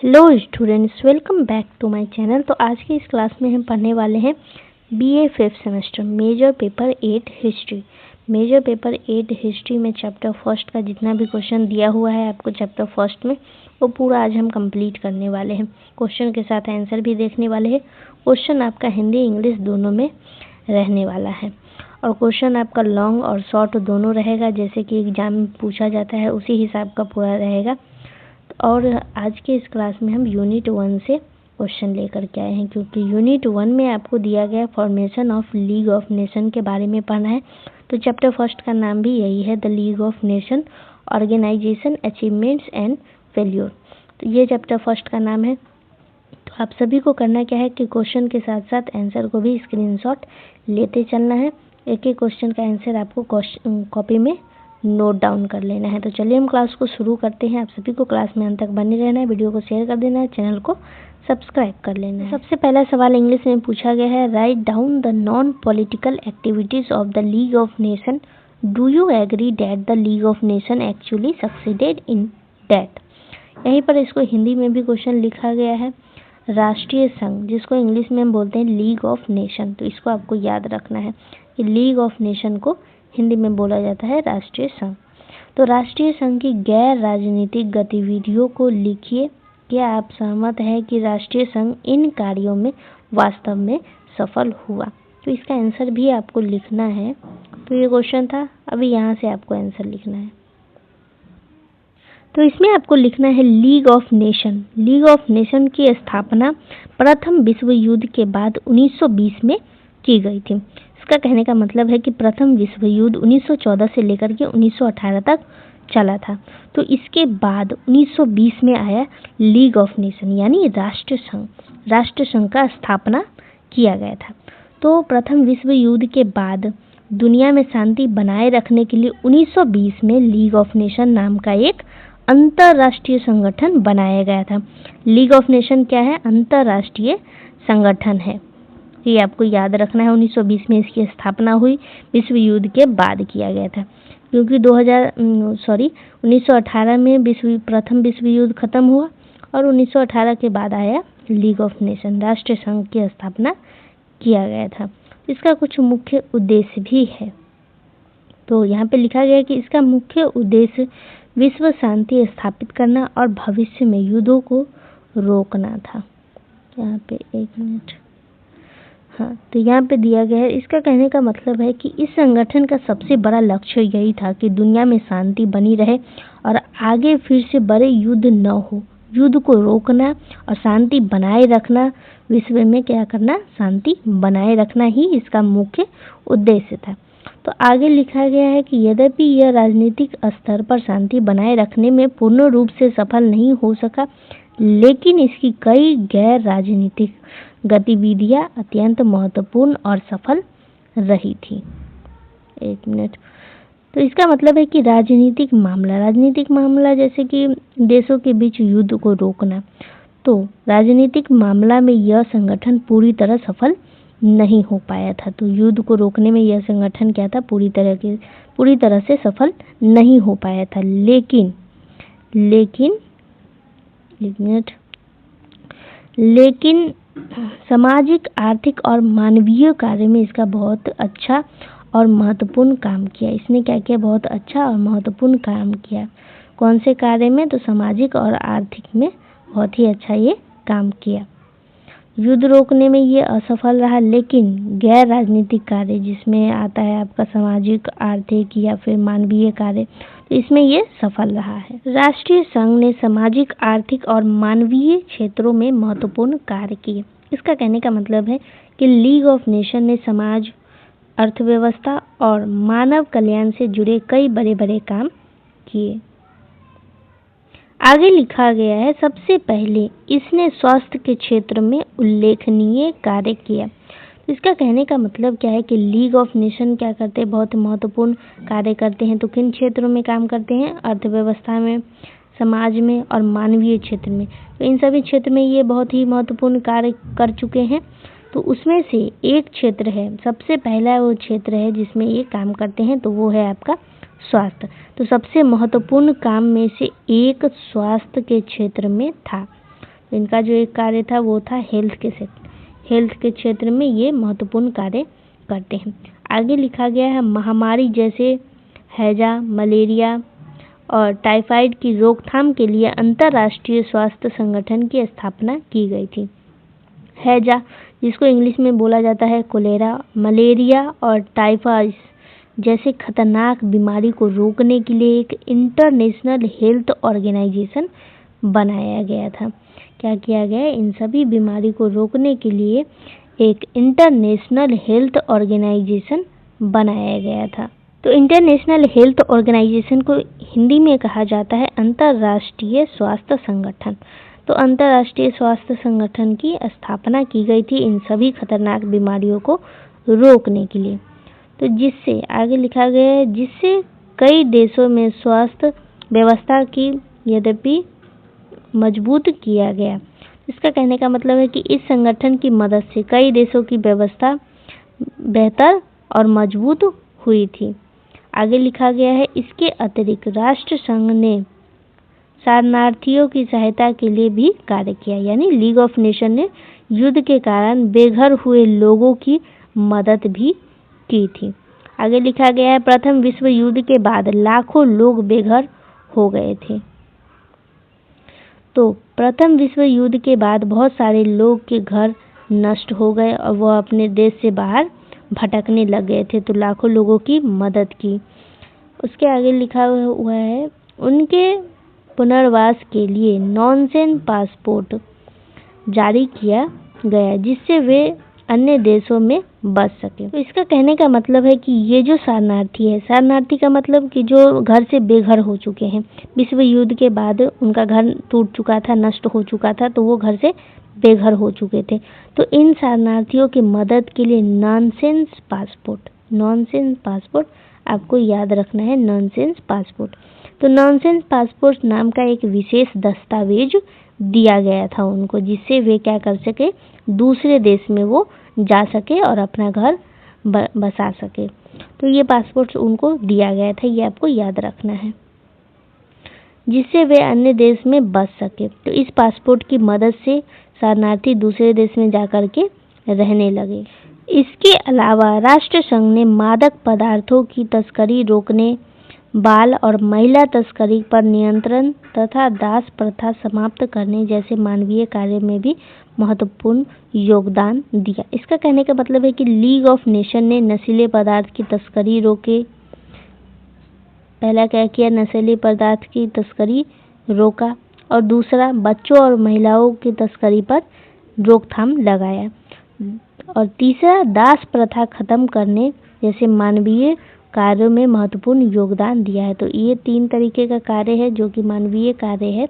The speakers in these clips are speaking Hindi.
Hello students, welcome back to my channel. तो आज की इस क्लास में हम पढ़ने वाले हैं BA 5th semester major paper 8 history. Major paper 8 history में चैप्टर फर्स्ट का जितना भी क्वेश्चन दिया हुआ है आपको चैप्टर फर्स्ट में, वो पूरा आज हम कंप्लीट करने वाले हैं। क्वेश्चन के साथ आंसर भी देखने वाले हैं। क्वेश्चन आपका हिंदी इंग्लिश दोनों में रहने वाला है और क्वेश्चन आपका लॉन्ग और शॉर्ट दोनों रहेगा, जैसे कि एग्जाम में पूछा जाता है उसी हिसाब का पूरा रहेगा। और आज के इस क्लास में हम यूनिट 1 से क्वेश्चन लेकर के आए हैं, क्योंकि यूनिट 1 में आपको दिया गया formation of league of nation के बारे में पढ़ना है। तो चैप्टर फर्स्ट का नाम भी यही है, the League of Nation, organization, achievements and failure. तो ये चैप्टर फर्स्ट का नाम है। तो आप सभी को करना क्या है कि क्वेश्चन के साथ साथ आंसर को भी स्क्रीनशॉट लेते चलना है। एक एक क्वेश्चन का आंसर आपको कॉपी में नोट डाउन कर लेना है। तो चलिए हम क्लास को शुरू करते हैं। आप सभी को क्लास में अंत तक बने रहना है, वीडियो को शेयर कर देना है, चैनल को सब्सक्राइब कर लेना है। सबसे पहला सवाल इंग्लिश में पूछा गया है, write down the non political activities of the League of Nation. Do you agree that the League of Nation actually succeeded in that. यहीं पर इसको हिंदी में भी क्वेश्चन लिखा गया है, राष्ट्रीय संघ, जिसको इंग्लिश में हम बोलते हैं लीग ऑफ नेशन। तो इसको आपको याद रखना है कि लीग ऑफ नेशन को हिंदी में बोला जाता है राष्ट्रीय संघ। तो राष्ट्रीय संघ की गैर राजनीतिक गतिविधियों को लिखिए। क्या आप सहमत हैं कि राष्ट्रीय संघ इन कार्यों में वास्तव में सफल हुआ। तो इसका आंसर भी आपको लिखना है। तो ये क्वेश्चन था, अभी यहाँ से आपको आंसर लिखना है। तो इसमें आपको लिखना है league of nation. League of nation की स्थापना प्रथम विश्व युद्ध के बाद 1920 में की गई थी। इसका कहने का मतलब है कि प्रथम विश्व युद्ध 1914 से लेकर के 1918 तक चला था। तो इसके बाद 1920 में आया लीग ऑफ नेशन, यानी राष्ट्र संघ। राष्ट्र संघ का स्थापना किया गया था। तो प्रथम विश्व युद्ध के बाद दुनिया में शांति बनाए रखने के लिए 1920 में लीग ऑफ नेशन नाम का एक अंतर्राष्ट्रीय संगठन बनाया गया था। लीग ऑफ नेशन क्या है? अंतर्राष्ट्रीय संगठन है। ये आपको याद रखना है। 1920 में इसकी स्थापना हुई, विश्व युद्ध के बाद किया गया था, क्योंकि 1918 में प्रथम विश्व युद्ध खत्म हुआ और 1918 के बाद आया लीग ऑफ नेशन, राष्ट्र संघ की स्थापना किया गया था। इसका कुछ मुख्य उद्देश्य भी है। तो यहाँ पे लिखा गया है कि इसका मुख्य उद्देश्य विश्व शांति स्थापित करना और भविष्य में युद्धों को रोकना था। यहाँ पे एक मिनट, हाँ, तो यहाँ पे दिया गया है। इसका कहने का मतलब है कि इस संगठन का सबसे बड़ा लक्ष्य यही था कि दुनिया में शांति बनी रहे और आगे फिर से बड़े युद्ध न हो। युद्ध को रोकना और शांति बनाए रखना, विश्व में क्या करना? शांति बनाए रखना ही इसका मुख्य उद्देश्य था। तो आगे लिखा गया है कि यद्यपि यह राजनीतिक स्तर पर शांति बनाए रखने में पूर्ण रूप से सफल नहीं हो सका, लेकिन इसकी कई गैर राजनीतिक गतिविधियां अत्यंत महत्वपूर्ण और सफल रही थी। एक मिनट, तो इसका मतलब है कि राजनीतिक मामला जैसे कि देशों के बीच युद्ध को रोकना, तो राजनीतिक मामला में यह संगठन पूरी तरह सफल नहीं हो पाया था। तो युद्ध को रोकने में यह संगठन क्या था? पूरी तरह से सफल नहीं हो पाया था। लेकिन सामाजिक, आर्थिक और मानवीय कार्य में इसका बहुत अच्छा और महत्वपूर्ण काम किया। इसने क्या किया? बहुत अच्छा और महत्वपूर्ण काम किया। कौन से कार्य में? तो सामाजिक और आर्थिक में बहुत ही अच्छा ये काम किया। युद्ध रोकने में ये असफल रहा, लेकिन गैर राजनीतिक कार्य जिसमें आता है आपका सामाजिक, आर्थिक या फिर मानवीय कार्य, तो इसमें ये सफल रहा है। राष्ट्रीय संघ ने सामाजिक, आर्थिक और मानवीय क्षेत्रों में महत्वपूर्ण कार्य किए। इसका कहने का मतलब है कि लीग ऑफ नेशन ने समाज, अर्थव्यवस्था और मानव कल्याण से जुड़े कई बड़े बड़े काम किए। आगे लिखा गया है, सबसे पहले इसने स्वास्थ्य के क्षेत्र में उल्लेखनीय कार्य किया। तो इसका कहने का मतलब क्या है कि लीग ऑफ नेशन क्या करते हैं? बहुत महत्वपूर्ण कार्य करते हैं। तो किन क्षेत्रों में काम करते हैं? अर्थव्यवस्था में, समाज में और मानवीय क्षेत्र में। तो इन सभी क्षेत्र में ये बहुत ही महत्वपूर्ण कार्य कर चुके हैं। तो उसमें से एक क्षेत्र है, सबसे पहला वो क्षेत्र है जिसमें ये काम करते हैं, तो वो है आपका स्वास्थ्य। तो सबसे महत्वपूर्ण काम में से एक स्वास्थ्य के क्षेत्र में था। इनका जो एक कार्य था वो था हेल्थ के क्षेत्र में ये महत्वपूर्ण कार्य करते हैं। आगे लिखा गया है महामारी जैसे हैजा, मलेरिया और टाइफाइड की रोकथाम के लिए अंतर्राष्ट्रीय स्वास्थ्य संगठन की स्थापना की गई थी। हैजा, जिसको इंग्लिश में बोला जाता है कोलेरा, मलेरिया और टाइफाइड जैसे खतरनाक बीमारी को रोकने के लिए एक इंटरनेशनल हेल्थ ऑर्गेनाइजेशन बनाया गया था। क्या किया गया? इन सभी बीमारी को रोकने के लिए एक इंटरनेशनल हेल्थ ऑर्गेनाइजेशन बनाया गया था। तो इंटरनेशनल हेल्थ ऑर्गेनाइजेशन को हिंदी में कहा जाता है अंतर्राष्ट्रीय स्वास्थ्य संगठन। तो अंतर्राष्ट्रीय स्वास्थ्य संगठन की स्थापना की गई थी इन सभी खतरनाक बीमारियों को रोकने के लिए। तो जिससे आगे लिखा गया है जिससे कई देशों में स्वास्थ्य व्यवस्था की यद्यपि मजबूत किया गया। इसका कहने का मतलब है कि इस संगठन की मदद से कई देशों की व्यवस्था बेहतर और मजबूत हुई थी। आगे लिखा गया है इसके अतिरिक्त राष्ट्र संघ ने शरणार्थियों की सहायता के लिए भी कार्य किया, यानी लीग ऑफ नेशन ने युद्ध के कारण बेघर हुए लोगों की मदद भी की थी। आगे लिखा गया है प्रथम विश्व युद्ध के बाद लाखों लोग बेघर हो गए थे। तो प्रथम विश्व युद्ध के बाद बहुत सारे लोग के घर नष्ट हो गए और वह अपने देश से बाहर भटकने लग गए थे। तो लाखों लोगों की मदद की। उसके आगे लिखा हुआ है उनके पुनर्वास के लिए नॉनसेन पासपोर्ट जारी किया गया जिससे वे अन्य देशों में बच सके। तो इसका कहने का मतलब है कि ये जो शरणार्थी है, शरणार्थी का मतलब कि जो घर से बेघर हो चुके हैं, विश्व युद्ध के बाद उनका घर टूट चुका था, नष्ट हो चुका था, तो वो घर से बेघर हो चुके थे। तो इन शरणार्थियों की मदद के लिए नॉनसेन पासपोर्ट आपको याद रखना है, नॉनसेन पासपोर्ट। तो नॉनसेन पासपोर्ट नाम का एक विशेष दस्तावेज दिया गया था उनको, जिससे वे क्या कर सके, दूसरे देश में वो जा सके और अपना घर बसा सके। तो ये पासपोर्ट उनको दिया गया था, ये आपको याद रखना है, जिससे वे अन्य देश में बच सके। तो इस पासपोर्ट की मदद से शरणार्थी दूसरे देश में जाकर के रहने लगे। इसके अलावा राष्ट्र संघ ने मादक पदार्थों की तस्करी रोकने, बाल और महिला तस्करी पर नियंत्रण तथा दास प्रथा समाप्त करने जैसे मानवीय कार्य में भी महत्वपूर्ण योगदान दिया। इसका कहने का मतलब है कि लीग ऑफ नेशन ने नशीले पदार्थ की तस्करी रोके। पहला क्या किया? नशीले पदार्थ की तस्करी रोका, और दूसरा बच्चों और महिलाओं की तस्करी पर रोकथाम लगाया, और तीसरा दास प्रथा खत्म करने जैसे मानवीय कार्यों में महत्वपूर्ण योगदान दिया है। तो ये 3 तरीके का कार्य है जो कि मानवीय कार्य है।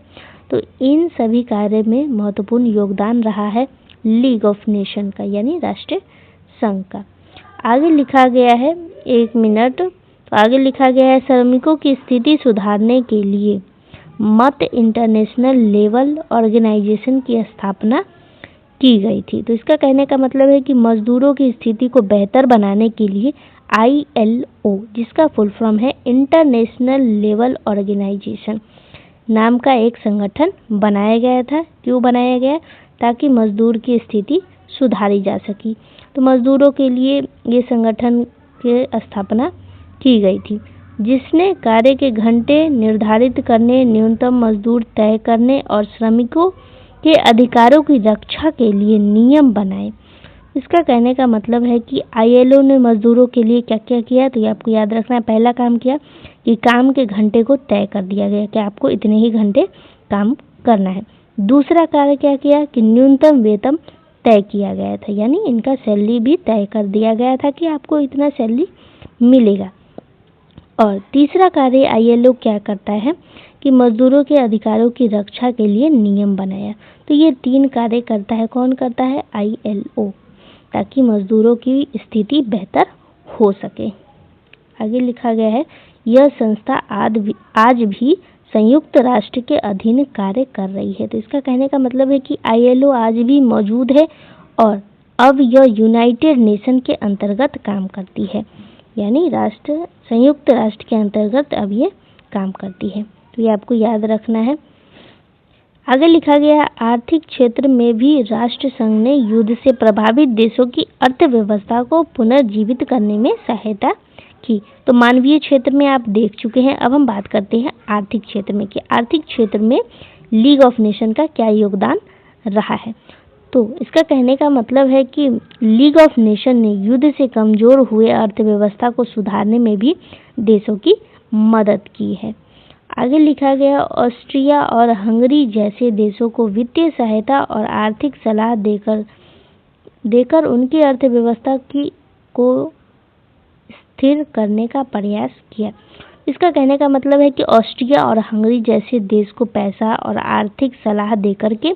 तो इन सभी कार्य में महत्वपूर्ण योगदान रहा है लीग ऑफ नेशन का, यानी राष्ट्र संघ का। आगे लिखा गया है, 1 मिनट, तो आगे लिखा गया है श्रमिकों की स्थिति सुधारने के लिए मत इंटरनेशनल लेवल ऑर्गेनाइजेशन की स्थापना की गई थी। तो इसका कहने का मतलब है कि मजदूरों की स्थिति को बेहतर बनाने के लिए ILO, जिसका फुल फॉर्म है इंटरनेशनल लेवल ऑर्गेनाइजेशन नाम का एक संगठन बनाया गया था। क्यों बनाया गया? ताकि मजदूर की स्थिति सुधारी जा सकी। तो मजदूरों के लिए ये संगठन की स्थापना की गई थी, जिसने कार्य के घंटे निर्धारित करने, न्यूनतम मजदूर तय करने और श्रमिकों के अधिकारों की रक्षा के लिए नियम बनाए। इसका कहने का मतलब है कि ILO ने मजदूरों के लिए क्या क्या किया, तो ये आपको याद रखना है। पहला काम किया कि काम के घंटे को तय कर दिया गया कि आपको इतने ही घंटे काम करना है। दूसरा कार्य क्या किया कि न्यूनतम वेतन तय किया गया था, यानी इनका सैलरी भी तय कर दिया गया था कि आपको इतना सैलरी मिलेगा। और तीसरा कार्य ILO क्या करता है कि मजदूरों के अधिकारों की रक्षा के लिए नियम बनाया। तो ये 3 कार्य करता है। कौन करता है? ILO, ताकि मजदूरों की स्थिति बेहतर हो सके। आगे लिखा गया है यह संस्था आज भी संयुक्त राष्ट्र के अधीन कार्य कर रही है। तो इसका कहने का मतलब है कि ILO आज भी मौजूद है और अब यह यूनाइटेड नेशन के अंतर्गत काम करती है, यानी संयुक्त राष्ट्र के अंतर्गत अब ये काम करती है। तो ये आपको याद रखना है। आगे लिखा गया है, आर्थिक क्षेत्र में भी राष्ट्र संघ ने युद्ध से प्रभावित देशों की अर्थव्यवस्था को पुनर्जीवित करने में सहायता की। तो मानवीय क्षेत्र में आप देख चुके हैं। अब हम बात करते हैं आर्थिक क्षेत्र में कि आर्थिक क्षेत्र में लीग ऑफ नेशन का क्या योगदान रहा है। तो इसका कहने का मतलब है कि लीग ऑफ नेशन ने युद्ध से कमजोर हुए अर्थव्यवस्था को सुधारने में भी देशों की मदद की है। आगे लिखा गया, ऑस्ट्रिया और हंगरी जैसे देशों को वित्तीय सहायता और आर्थिक सलाह देकर उनकी अर्थव्यवस्था को स्थिर करने का प्रयास किया। इसका कहने का मतलब है कि ऑस्ट्रिया और हंगरी जैसे देश को पैसा और आर्थिक सलाह देकर के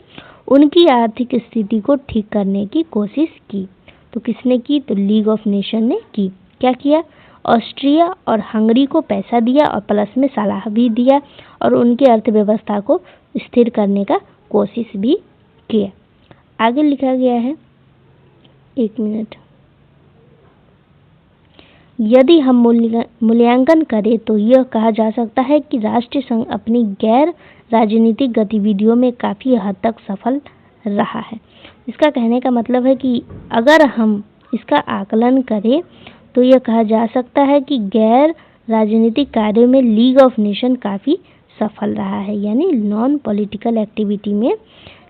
उनकी आर्थिक स्थिति को ठीक करने की कोशिश की। तो किसने की? तो लीग ऑफ नेशन ने की। क्या किया? ऑस्ट्रिया और हंगरी को पैसा दिया और प्लस में सलाह भी दिया और उनकी अर्थव्यवस्था को स्थिर करने का कोशिश भी किया। आगे लिखा गया है, एक मिनट, यदि हम मूल्यांकन करें तो यह कहा जा सकता है कि राष्ट्रीय संघ अपनी गैर राजनीतिक गतिविधियों में काफ़ी हद तक सफल रहा है। इसका कहने का मतलब है कि अगर हम इसका आकलन करें तो यह कहा जा सकता है कि गैर राजनीतिक कार्यों में लीग ऑफ नेशन काफ़ी सफल रहा है, यानी नॉन पॉलिटिकल एक्टिविटी में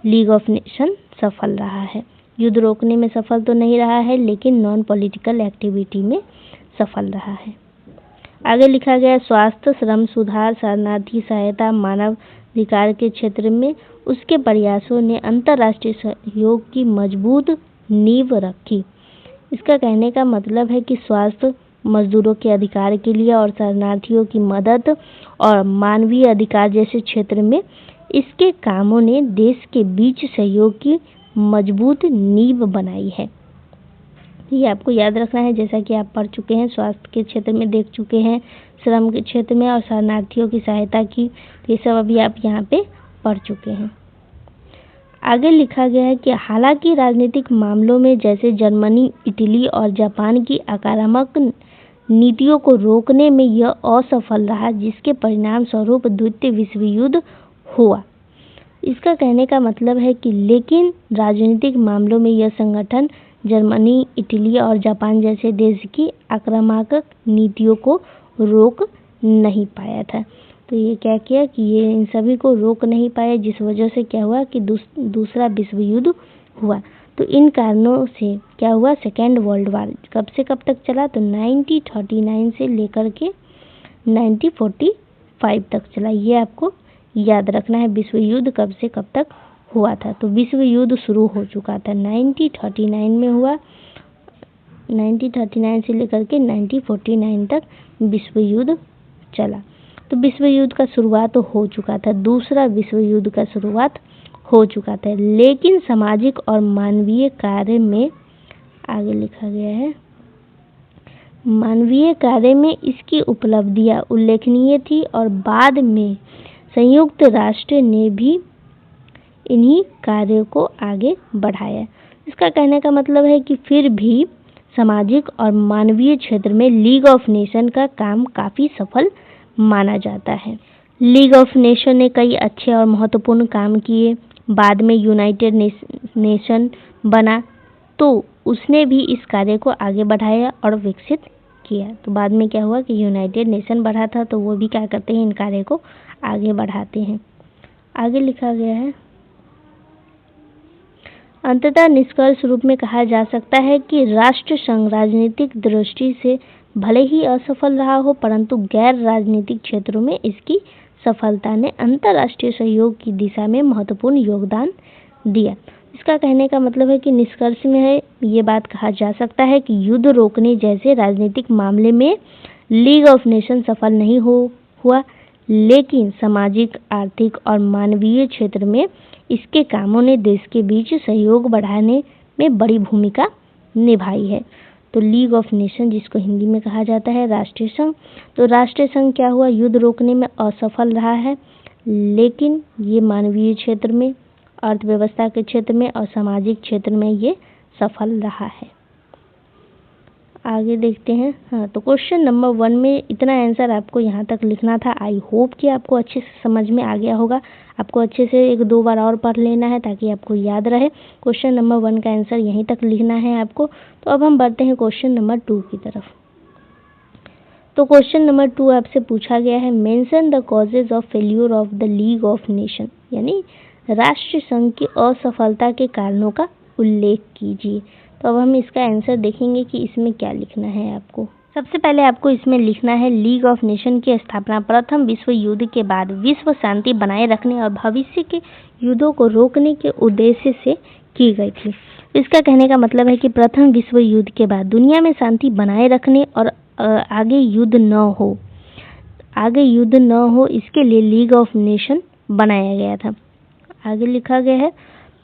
लीग ऑफ नेशन सफल रहा है। युद्ध रोकने में सफल तो नहीं रहा है, लेकिन नॉन पॉलिटिकल एक्टिविटी में सफल रहा है। आगे लिखा गया, स्वास्थ्य, श्रम सुधार, शरणार्थी सहायता, मानव अधिकार के क्षेत्र में उसके प्रयासों ने अंतर्राष्ट्रीय सहयोग की मजबूत नींव रखी। इसका कहने का मतलब है कि स्वास्थ्य, मजदूरों के अधिकार के लिए और शरणार्थियों की मदद और मानवीय अधिकार जैसे क्षेत्र में इसके कामों ने देश के बीच सहयोग की मजबूत नींव बनाई है। ये आपको याद रखना है, जैसा कि आप पढ़ चुके हैं, स्वास्थ्य के क्षेत्र में देख चुके हैं, श्रम के क्षेत्र में और शरणार्थियों की सहायता की, ये सब अभी आप यहाँ पे पढ़ चुके हैं। आगे लिखा गया है कि हालांकि राजनीतिक मामलों में जैसे जर्मनी, इटली और जापान की आक्रामक नीतियों को रोकने में यह असफल रहा, जिसके परिणाम स्वरूप द्वितीय विश्व युद्ध हुआ। इसका कहने का मतलब है कि लेकिन राजनीतिक मामलों में यह संगठन जर्मनी, इटली और जापान जैसे देश की आक्रामक नीतियों को रोक नहीं पाया था। तो ये क्या किया कि ये इन सभी को रोक नहीं पाया, जिस वजह से क्या हुआ कि दूसरा विश्व युद्ध हुआ। तो इन कारणों से क्या हुआ, सेकेंड वर्ल्ड वार कब से कब तक चला? तो 1939 से लेकर के 1945 तक चला। ये आपको याद रखना है, विश्व युद्ध कब से कब तक हुआ था। तो विश्व युद्ध शुरू हो चुका था 1939 में हुआ, 1939 से लेकर के 1949 तक विश्व युद्ध चला। तो विश्व युद्ध का शुरुआत तो हो चुका था, दूसरा विश्व युद्ध का शुरुआत हो चुका था, लेकिन सामाजिक और मानवीय कार्य में, आगे लिखा गया है, मानवीय कार्य में इसकी उपलब्धियां उल्लेखनीय थी और बाद में संयुक्त राष्ट्र ने भी इन्हीं कार्यों को आगे बढ़ाया। इसका कहने का मतलब है कि फिर भी सामाजिक और मानवीय क्षेत्र में लीग ऑफ नेशन का काम काफ़ी सफल माना जाता है। लीग ऑफ नेशन ने कई अच्छे और महत्वपूर्ण काम किए। बाद में यूनाइटेड नेशन बना तो उसने भी इस कार्य को आगे बढ़ाया और विकसित किया। तो बाद में क्या हुआ कि यूनाइटेड नेशन बढ़ा था, तो वो भी क्या करते हैं, इन कार्य को आगे बढ़ाते हैं। आगे लिखा गया है, अंततः निष्कर्ष रूप में कहा जा सकता है कि राष्ट्र संघ राजनीतिक दृष्टि से भले ही असफल रहा हो, परंतु गैर राजनीतिक क्षेत्रों में इसकी सफलता ने अंतर्राष्ट्रीय सहयोग की दिशा में महत्वपूर्ण योगदान दिया। इसका कहने का मतलब है कि निष्कर्ष में है ये बात कहा जा सकता है कि युद्ध रोकने जैसे राजनीतिक मामले में लीग ऑफ नेशन सफल नहीं हुआ, लेकिन सामाजिक, आर्थिक और मानवीय क्षेत्र में इसके कामों ने देश के बीच सहयोग बढ़ाने में बड़ी भूमिका निभाई है। तो लीग ऑफ नेशन, जिसको हिंदी में कहा जाता है राष्ट्रीय संघ, तो राष्ट्रीय संघ क्या हुआ, युद्ध रोकने में असफल रहा है, लेकिन ये मानवीय क्षेत्र में, अर्थव्यवस्था के क्षेत्र में और सामाजिक क्षेत्र में ये सफल रहा है। आगे देखते हैं। हाँ, तो क्वेश्चन नंबर 1 में इतना आंसर आपको यहाँ तक लिखना था। आई होप कि आपको अच्छे से समझ में आ गया होगा। आपको अच्छे से 1-2 बार और पढ़ लेना है ताकि आपको याद रहे। क्वेश्चन नंबर 1 का आंसर यहीं तक लिखना है आपको। तो अब हम बढ़ते हैं क्वेश्चन नंबर 2 की तरफ। तो क्वेश्चन नंबर 2 आपसे पूछा गया है, mention the causes of failure of the League of nation, यानी राष्ट्र संघ की असफलता के कारणों का उल्लेख कीजिए। तो अब हम इसका आंसर देखेंगे कि इसमें क्या लिखना है आपको। सबसे पहले आपको इसमें लिखना है, लीग ऑफ नेशन की स्थापना प्रथम विश्व युद्ध के बाद विश्व शांति बनाए रखने और भविष्य के युद्धों को रोकने के उद्देश्य से की गई थी। इसका कहने का मतलब है कि प्रथम विश्व युद्ध के बाद दुनिया में शांति बनाए रखने और आगे युद्ध न हो इसके लिए लीग ऑफ नेशन बनाया गया था। आगे लिखा गया है,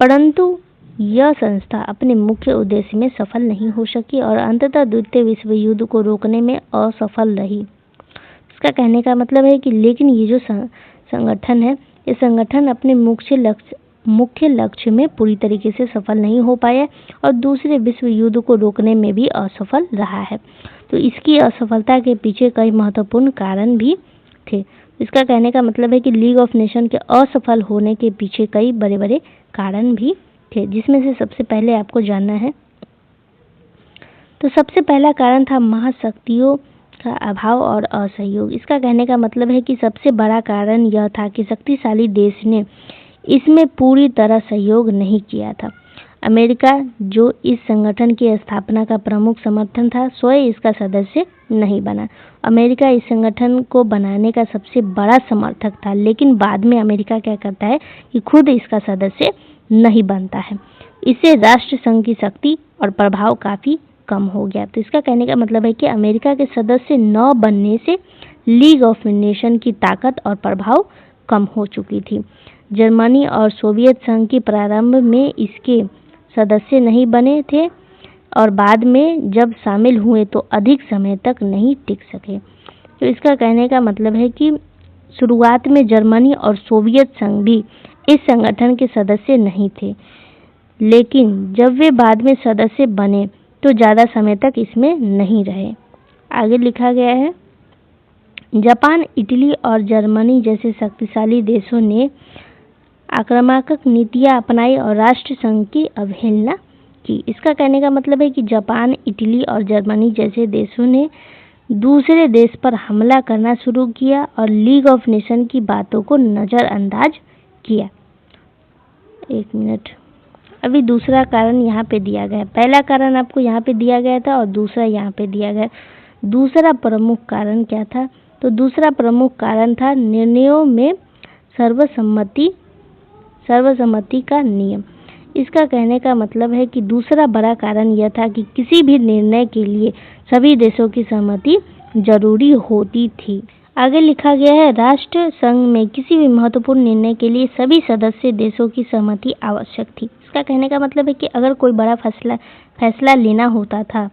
परंतु यह संस्था अपने मुख्य उद्देश्य में सफल नहीं हो सकी और अंततः द्वितीय विश्व युद्ध को रोकने में असफल रही। इसका कहने का मतलब है कि लेकिन ये जो संगठन है, ये संगठन अपने मुख्य लक्ष्य में पूरी तरीके से सफल नहीं हो पाया और दूसरे विश्व युद्ध को रोकने में भी असफल रहा है। तो इसकी असफलता के पीछे कई महत्वपूर्ण कारण भी थे। इसका कहने का मतलब है कि लीग ऑफ नेशन के असफल होने के पीछे कई बड़े-बड़े कारण भी थे, जिसमें से सबसे पहले आपको जानना है। तो सबसे पहला कारण था महाशक्तियों का अभाव और असहयोग। इसका कहने का मतलब है कि सबसे बड़ा कारण यह था कि शक्तिशाली देश ने इसमें पूरी तरह सहयोग नहीं किया था। अमेरिका, जो इस संगठन की स्थापना का प्रमुख समर्थन था, स्वयं इसका सदस्य नहीं बना। अमेरिका इस संगठन को बनाने का सबसे बड़ा समर्थक था, लेकिन बाद में अमेरिका क्या करता है कि खुद इसका सदस्य नहीं बनता है। इससे राष्ट्र संघ की शक्ति और प्रभाव काफी कम हो गया। तो इसका कहने का मतलब है कि अमेरिका के सदस्य न बनने से लीग ऑफ नेशन की ताकत और प्रभाव कम हो चुकी थी। जर्मनी और सोवियत संघ की प्रारंभ में इसके सदस्य नहीं बने थे और बाद में जब शामिल हुए तो अधिक समय तक नहीं टिक सके। तो इसका कहने का मतलब है कि शुरुआत में जर्मनी और सोवियत संघ भी इस संगठन के सदस्य नहीं थे, लेकिन जब वे बाद में सदस्य बने तो ज़्यादा समय तक इसमें नहीं रहे। आगे लिखा गया है, जापान, इटली और जर्मनी जैसे शक्तिशाली देशों ने आक्रामक नीतियां अपनाई और राष्ट्र संघ की अवहेलना की। इसका कहने का मतलब है कि जापान, इटली और जर्मनी जैसे देशों ने दूसरे देश पर हमला करना शुरू किया और लीग ऑफ नेशन की बातों को नज़रअंदाज किया। एक मिनट, अभी दूसरा कारण यहाँ पे दिया गया है। पहला कारण आपको यहाँ पे दिया गया था और दूसरा यहाँ पे दिया गया। दूसरा प्रमुख कारण क्या था? तो दूसरा प्रमुख कारण था निर्णयों में सर्वसम्मति का नियम। इसका कहने का मतलब है कि दूसरा बड़ा कारण यह था कि किसी भी निर्णय के लिए सभी देशों की सहमति जरूरी होती थी। आगे लिखा गया है, राष्ट्र संघ में किसी भी महत्वपूर्ण निर्णय के लिए सभी सदस्य देशों की सहमति आवश्यक थी। इसका कहने का मतलब है कि अगर कोई बड़ा फैसला लेना होता था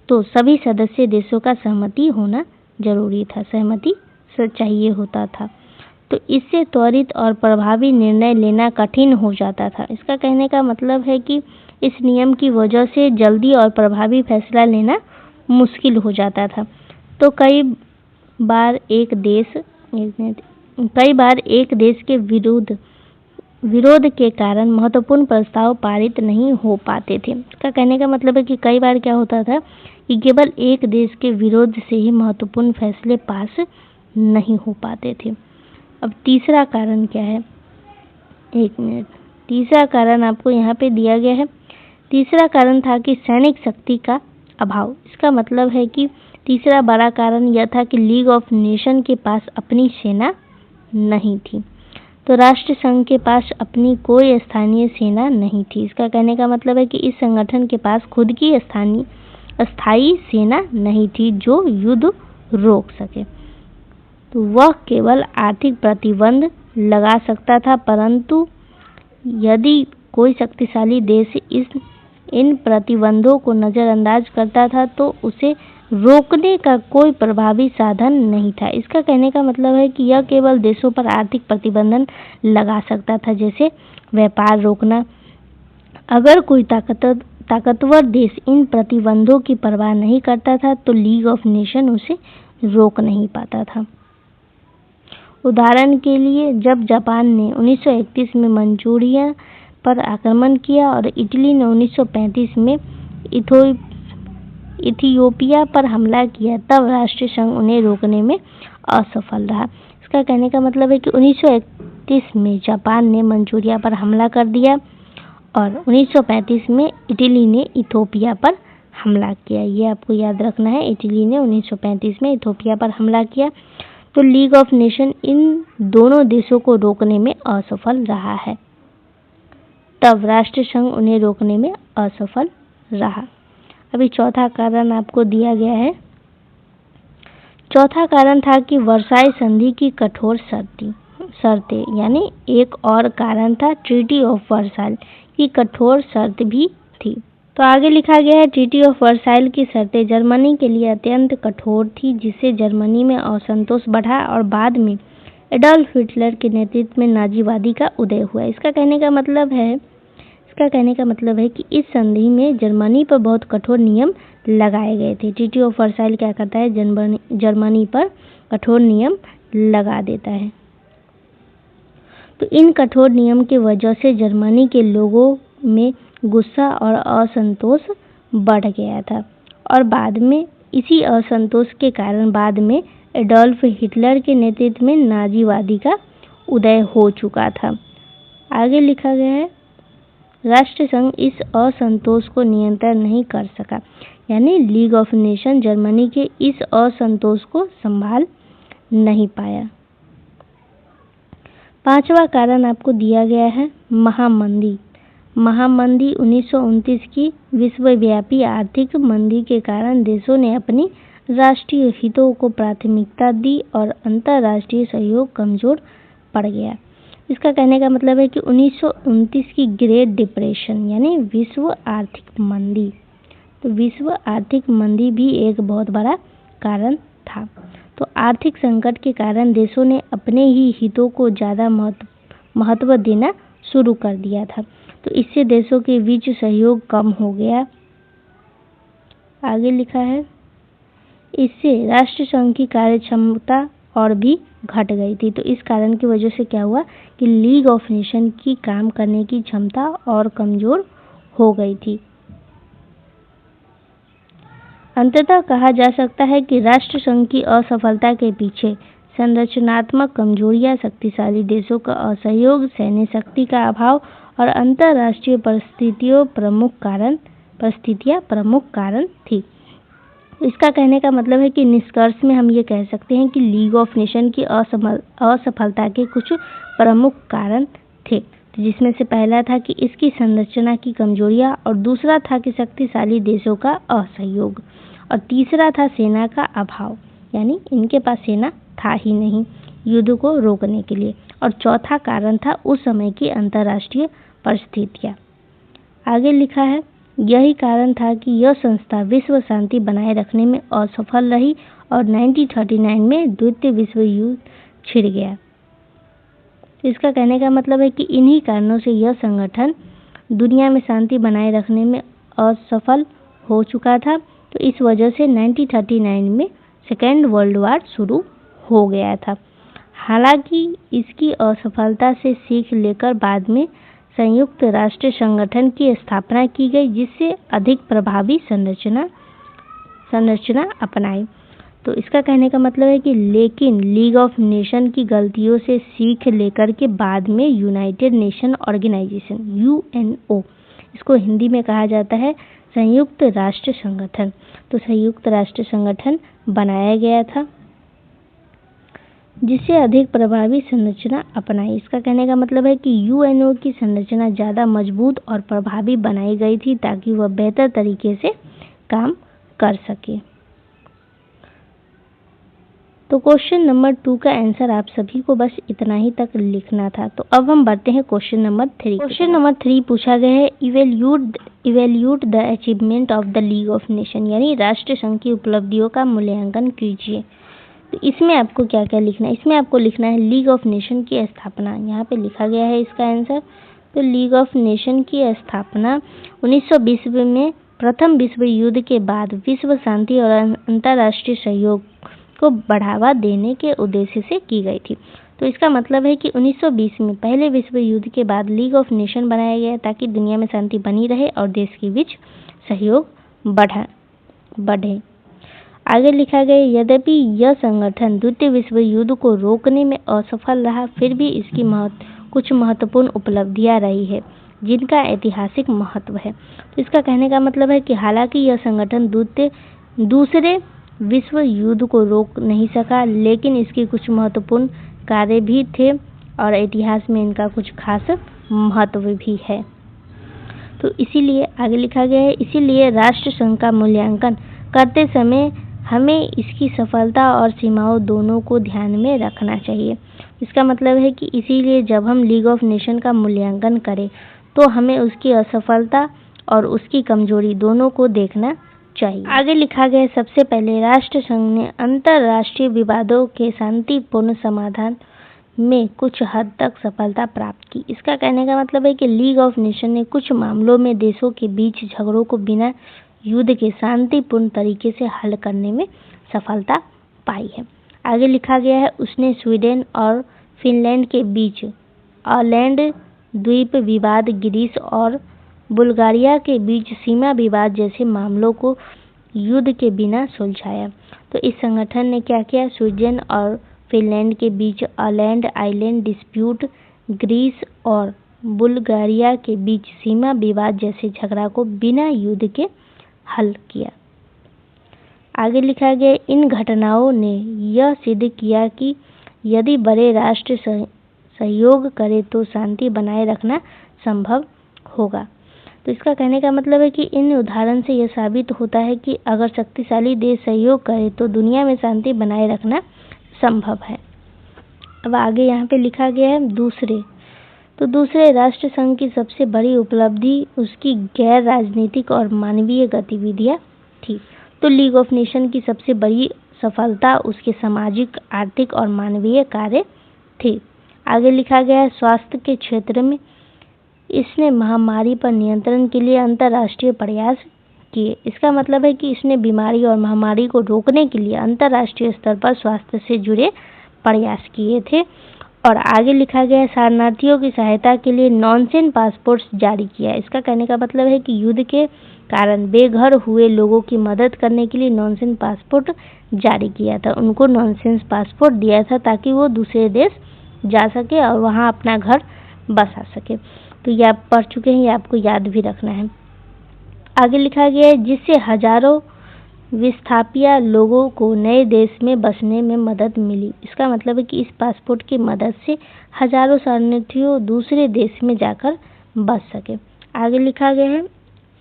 तो सभी सदस्य देशों का सहमति होना जरूरी था, सहमति चाहिए होता था। तो इससे त्वरित और प्रभावी निर्णय लेना कठिन हो जाता था। इसका कहने का मतलब है कि इस नियम की वजह से जल्दी और प्रभावी फैसला लेना मुश्किल हो जाता था। तो कई बार एक देश के विरोध के कारण महत्वपूर्ण प्रस्ताव पारित नहीं हो पाते थे। इसका कहने का मतलब है कि कई बार क्या होता था कि केवल एक देश के विरोध से ही महत्वपूर्ण फैसले पास नहीं हो पाते थे। अब तीसरा कारण क्या है? एक मिनट, तीसरा कारण आपको यहाँ पे दिया गया है। तीसरा कारण था कि सैनिक शक्ति का अभाव। इसका मतलब है कि तीसरा बड़ा कारण यह था कि लीग ऑफ नेशन के पास अपनी सेना नहीं थी। तो राष्ट्र संघ के पास अपनी कोई स्थानीय सेना नहीं थी। इसका कहने का मतलब है कि इस संगठन के पास खुद की स्थायी सेना नहीं थी जो युद्ध रोक सके। तो वह केवल आर्थिक प्रतिबंध लगा सकता था, परंतु यदि कोई शक्तिशाली देश इन प्रतिबंधों को नज़रअंदाज करता था तो उसे रोकने का कोई प्रभावी साधन नहीं था। इसका कहने का मतलब है कि यह केवल देशों पर आर्थिक प्रतिबंधन लगा सकता था, जैसे व्यापार रोकना। अगर कोई ताकतवर देश इन प्रतिबंधों की परवाह नहीं करता था तो लीग ऑफ नेशन उसे रोक नहीं पाता था। उदाहरण के लिए, जब जापान ने 1931 में मंचूरिया पर आक्रमण किया और इटली ने 1935 में इथियोपिया पर हमला किया, तब राष्ट्रीय संघ उन्हें रोकने में असफल रहा। इसका कहने का मतलब है कि 1931 में जापान ने मंचूरिया पर हमला कर दिया और 1935 में इटली ने इथियोपिया पर हमला किया। ये आपको याद रखना है, इटली ने 1935 में इथियोपिया पर हमला किया। तो लीग ऑफ नेशन इन दोनों देशों को रोकने में असफल रहा है, तब राष्ट्रीय संघ उन्हें रोकने में असफल रहा। अभी चौथा कारण आपको दिया गया है। चौथा कारण था कि वर्साई संधि की कठोर शर्तें, यानी एक और कारण था ट्रीटी ऑफ वर्साइल की कठोर शर्त भी थी। तो आगे लिखा गया है, ट्रीटी ऑफ वर्साइल की शर्तें जर्मनी के लिए अत्यंत कठोर थी, जिससे जर्मनी में असंतोष बढ़ा और बाद में एडोल्फ हिटलर के नेतृत्व में नाजीवादी का उदय हुआ। इसका कहने का मतलब है कि इस संधि में जर्मनी पर बहुत कठोर नियम लगाए गए थे। ट्रीटी ऑफ वर्साइल क्या करता है, जर्मनी पर कठोर नियम लगा देता है। तो इन कठोर नियम की वजह से जर्मनी के लोगों में गुस्सा और असंतोष बढ़ गया था और बाद में इसी असंतोष के कारण बाद में एडोल्फ हिटलर के नेतृत्व में नाजीवादी का उदय हो चुका था। आगे लिखा गया है, राष्ट्रीय संघ इस असंतोष को नियंत्रण नहीं कर सका, यानी लीग ऑफ नेशन जर्मनी के इस असंतोष को संभाल नहीं पाया। पांचवा कारण आपको दिया गया है, महामंदी। 1929 की विश्वव्यापी आर्थिक मंदी के कारण देशों ने अपनी राष्ट्रीय हितों को प्राथमिकता दी और अंतर्राष्ट्रीय सहयोग कमजोर पड़ गया। इसका कहने का मतलब है कि 1929 की ग्रेट डिप्रेशन यानी विश्व आर्थिक मंदी, तो विश्व आर्थिक मंदी भी एक बहुत बड़ा कारण था। तो आर्थिक संकट के कारण देशों ने अपने ही हितों को ज़्यादा महत्व देना शुरू कर दिया था, तो इससे देशों के बीच सहयोग कम हो गया। आगे लिखा है, इससे राष्ट्रीय संघ की कार्यक्षमता और भी घट गई थी। तो इस कारण की वजह से क्या हुआ कि लीग ऑफ नेशन की काम करने की क्षमता और कमजोर हो गई थी। अंततः कहा जा सकता है कि राष्ट्रीय संघ की असफलता के पीछे संरचनात्मक कमजोरियां, शक्तिशाली देशों का असहयोग, सैन्य शक्ति का अभाव और अंतर्राष्ट्रीय परिस्थितियां प्रमुख कारण थी। इसका कहने का मतलब है कि निष्कर्ष में हम ये कह सकते हैं कि लीग ऑफ नेशन की असफलता के कुछ प्रमुख कारण थे, जिसमें से पहला था कि इसकी संरचना की कमजोरियां और दूसरा था कि शक्तिशाली देशों का असहयोग और तीसरा था सेना का अभाव, यानी इनके पास सेना था ही नहीं युद्ध को रोकने के लिए, और चौथा कारण था उस समय की अंतर्राष्ट्रीय परिस्थितियां। आगे लिखा है, यही कारण था कि यह संस्था विश्व शांति बनाए रखने में असफल रही और 1939 में द्वितीय विश्व युद्ध छिड़ गया। इसका कहने का मतलब है कि इन्हीं कारणों से यह संगठन दुनिया में शांति बनाए रखने में असफल हो चुका था। तो इस वजह से 1939 में सेकेंड वर्ल्ड वॉर शुरू हो गया था। हालांकि इसकी असफलता से सीख लेकर बाद में संयुक्त राष्ट्र संगठन की स्थापना की गई, जिससे अधिक प्रभावी संरचना अपनाई। तो इसका कहने का मतलब है कि लेकिन लीग ऑफ नेशन की गलतियों से सीख लेकर के बाद में यूनाइटेड नेशन ऑर्गेनाइजेशन UNO, इसको हिंदी में कहा जाता है संयुक्त राष्ट्र संगठन, तो संयुक्त राष्ट्र संगठन बनाया गया था जिससे अधिक प्रभावी संरचना अपनाई। इसका कहने का मतलब है कि UNO की संरचना ज़्यादा मजबूत और प्रभावी बनाई गई थी ताकि वह बेहतर तरीके से काम कर सके। तो क्वेश्चन नंबर 2 का आंसर आप सभी को बस इतना ही तक लिखना था। तो अब हम बढ़ते हैं क्वेश्चन नंबर 3। क्वेश्चन नंबर 3 पूछा गया है, evaluate the achievement of the League of nation, यानी राष्ट्र संघ की उपलब्धियों का मूल्यांकन कीजिए। तो इसमें आपको क्या क्या लिखना है? इसमें आपको लिखना है लीग ऑफ नेशन की स्थापना, यहाँ पे लिखा गया है इसका आंसर। तो तो लीग ऑफ नेशन की स्थापना 1920 में प्रथम विश्व युद्ध के बाद विश्व शांति और अंतर्राष्ट्रीय सहयोग को बढ़ावा देने के उद्देश्य से की गई थी। तो इसका मतलब है कि 1920 में पहले विश्व युद्ध के बाद लीग ऑफ नेशन बनाया गया ताकि दुनिया में शांति बनी रहे और देश के बीच सहयोग बढ़े। आगे लिखा गया, यद्यपि यह संगठन द्वितीय विश्व युद्ध को रोकने में असफल रहा, फिर भी इसकी कुछ महत्वपूर्ण उपलब्धियां रही है जिनका ऐतिहासिक महत्व है। तो इसका कहने का मतलब है कि हालांकि यह संगठन दूसरे विश्व युद्ध को रोक नहीं सका, लेकिन इसके कुछ महत्वपूर्ण कार्य भी थे और इतिहास में इनका कुछ खास महत्व भी है। तो इसीलिए आगे लिखा गया है, इसीलिए राष्ट्र संघ का मूल्यांकन करते समय हमें इसकी सफलता और सीमाओं दोनों को ध्यान में रखना चाहिए। इसका मतलब है कि इसीलिए जब हम लीग ऑफ नेशन का मूल्यांकन करें तो हमें उसकी असफलता और उसकी कमजोरी दोनों को देखना चाहिए। आगे लिखा गया, सबसे पहले राष्ट्र संघ ने अंतर्राष्ट्रीय विवादों के शांतिपूर्ण समाधान में कुछ हद तक सफलता प्राप्त की। इसका कहने का मतलब है कि लीग ऑफ नेशन ने कुछ मामलों में देशों के बीच झगड़ों को बिना युद्ध के शांतिपूर्ण तरीके से हल करने में सफलता पाई है। आगे लिखा गया है, उसने स्वीडन और फिनलैंड के बीच ऑलैंड द्वीप विवाद, ग्रीस और बुल्गारिया के बीच सीमा विवाद जैसे मामलों को युद्ध के बिना सुलझाया। तो इस संगठन ने क्या किया, स्वीडन और फिनलैंड के बीच ऑलैंड आइलैंड डिस्प्यूट, ग्रीस और बुल्गारिया के बीच सीमा विवाद जैसे झगड़ा को बिना युद्ध के हल किया। आगे लिखा गया, इन घटनाओं ने यह सिद्ध किया कि यदि बड़े राष्ट्र सहयोग करें तो शांति बनाए रखना संभव होगा। तो इसका कहने का मतलब है कि इन उदाहरण से यह साबित होता है कि अगर शक्तिशाली देश सहयोग करे तो दुनिया में शांति बनाए रखना संभव है। अब आगे यहाँ पे लिखा गया है दूसरे राष्ट्र संघ की सबसे बड़ी उपलब्धि उसकी गैर राजनीतिक और मानवीय गतिविधियां थी। तो लीग ऑफ नेशन की सबसे बड़ी सफलता उसके सामाजिक, आर्थिक और मानवीय कार्य थे। आगे लिखा गया है, स्वास्थ्य के क्षेत्र में इसने महामारी पर नियंत्रण के लिए अंतर्राष्ट्रीय प्रयास किए। इसका मतलब है कि इसने बीमारी और महामारी को रोकने के लिए अंतर्राष्ट्रीय स्तर पर स्वास्थ्य से जुड़े प्रयास किए थे। और आगे लिखा गया है, शरणार्थियों की सहायता के लिए नॉनसेंस पासपोर्ट जारी किया। इसका कहने का मतलब है कि युद्ध के कारण बेघर हुए लोगों की मदद करने के लिए नॉनसेंस पासपोर्ट जारी किया था। उनको नॉनसेंस पासपोर्ट दिया था ताकि वो दूसरे देश जा सके और वहाँ अपना घर बसा सके। तो ये आप पढ़ चुके हैं, ये आपको याद भी रखना है। आगे लिखा गया है, जिससे हजारों विस्थापित लोगों को नए देश में बसने में मदद मिली। इसका मतलब है कि इस पासपोर्ट की मदद से हजारों शरणार्थी दूसरे देश में जाकर बस सके। आगे लिखा गया है,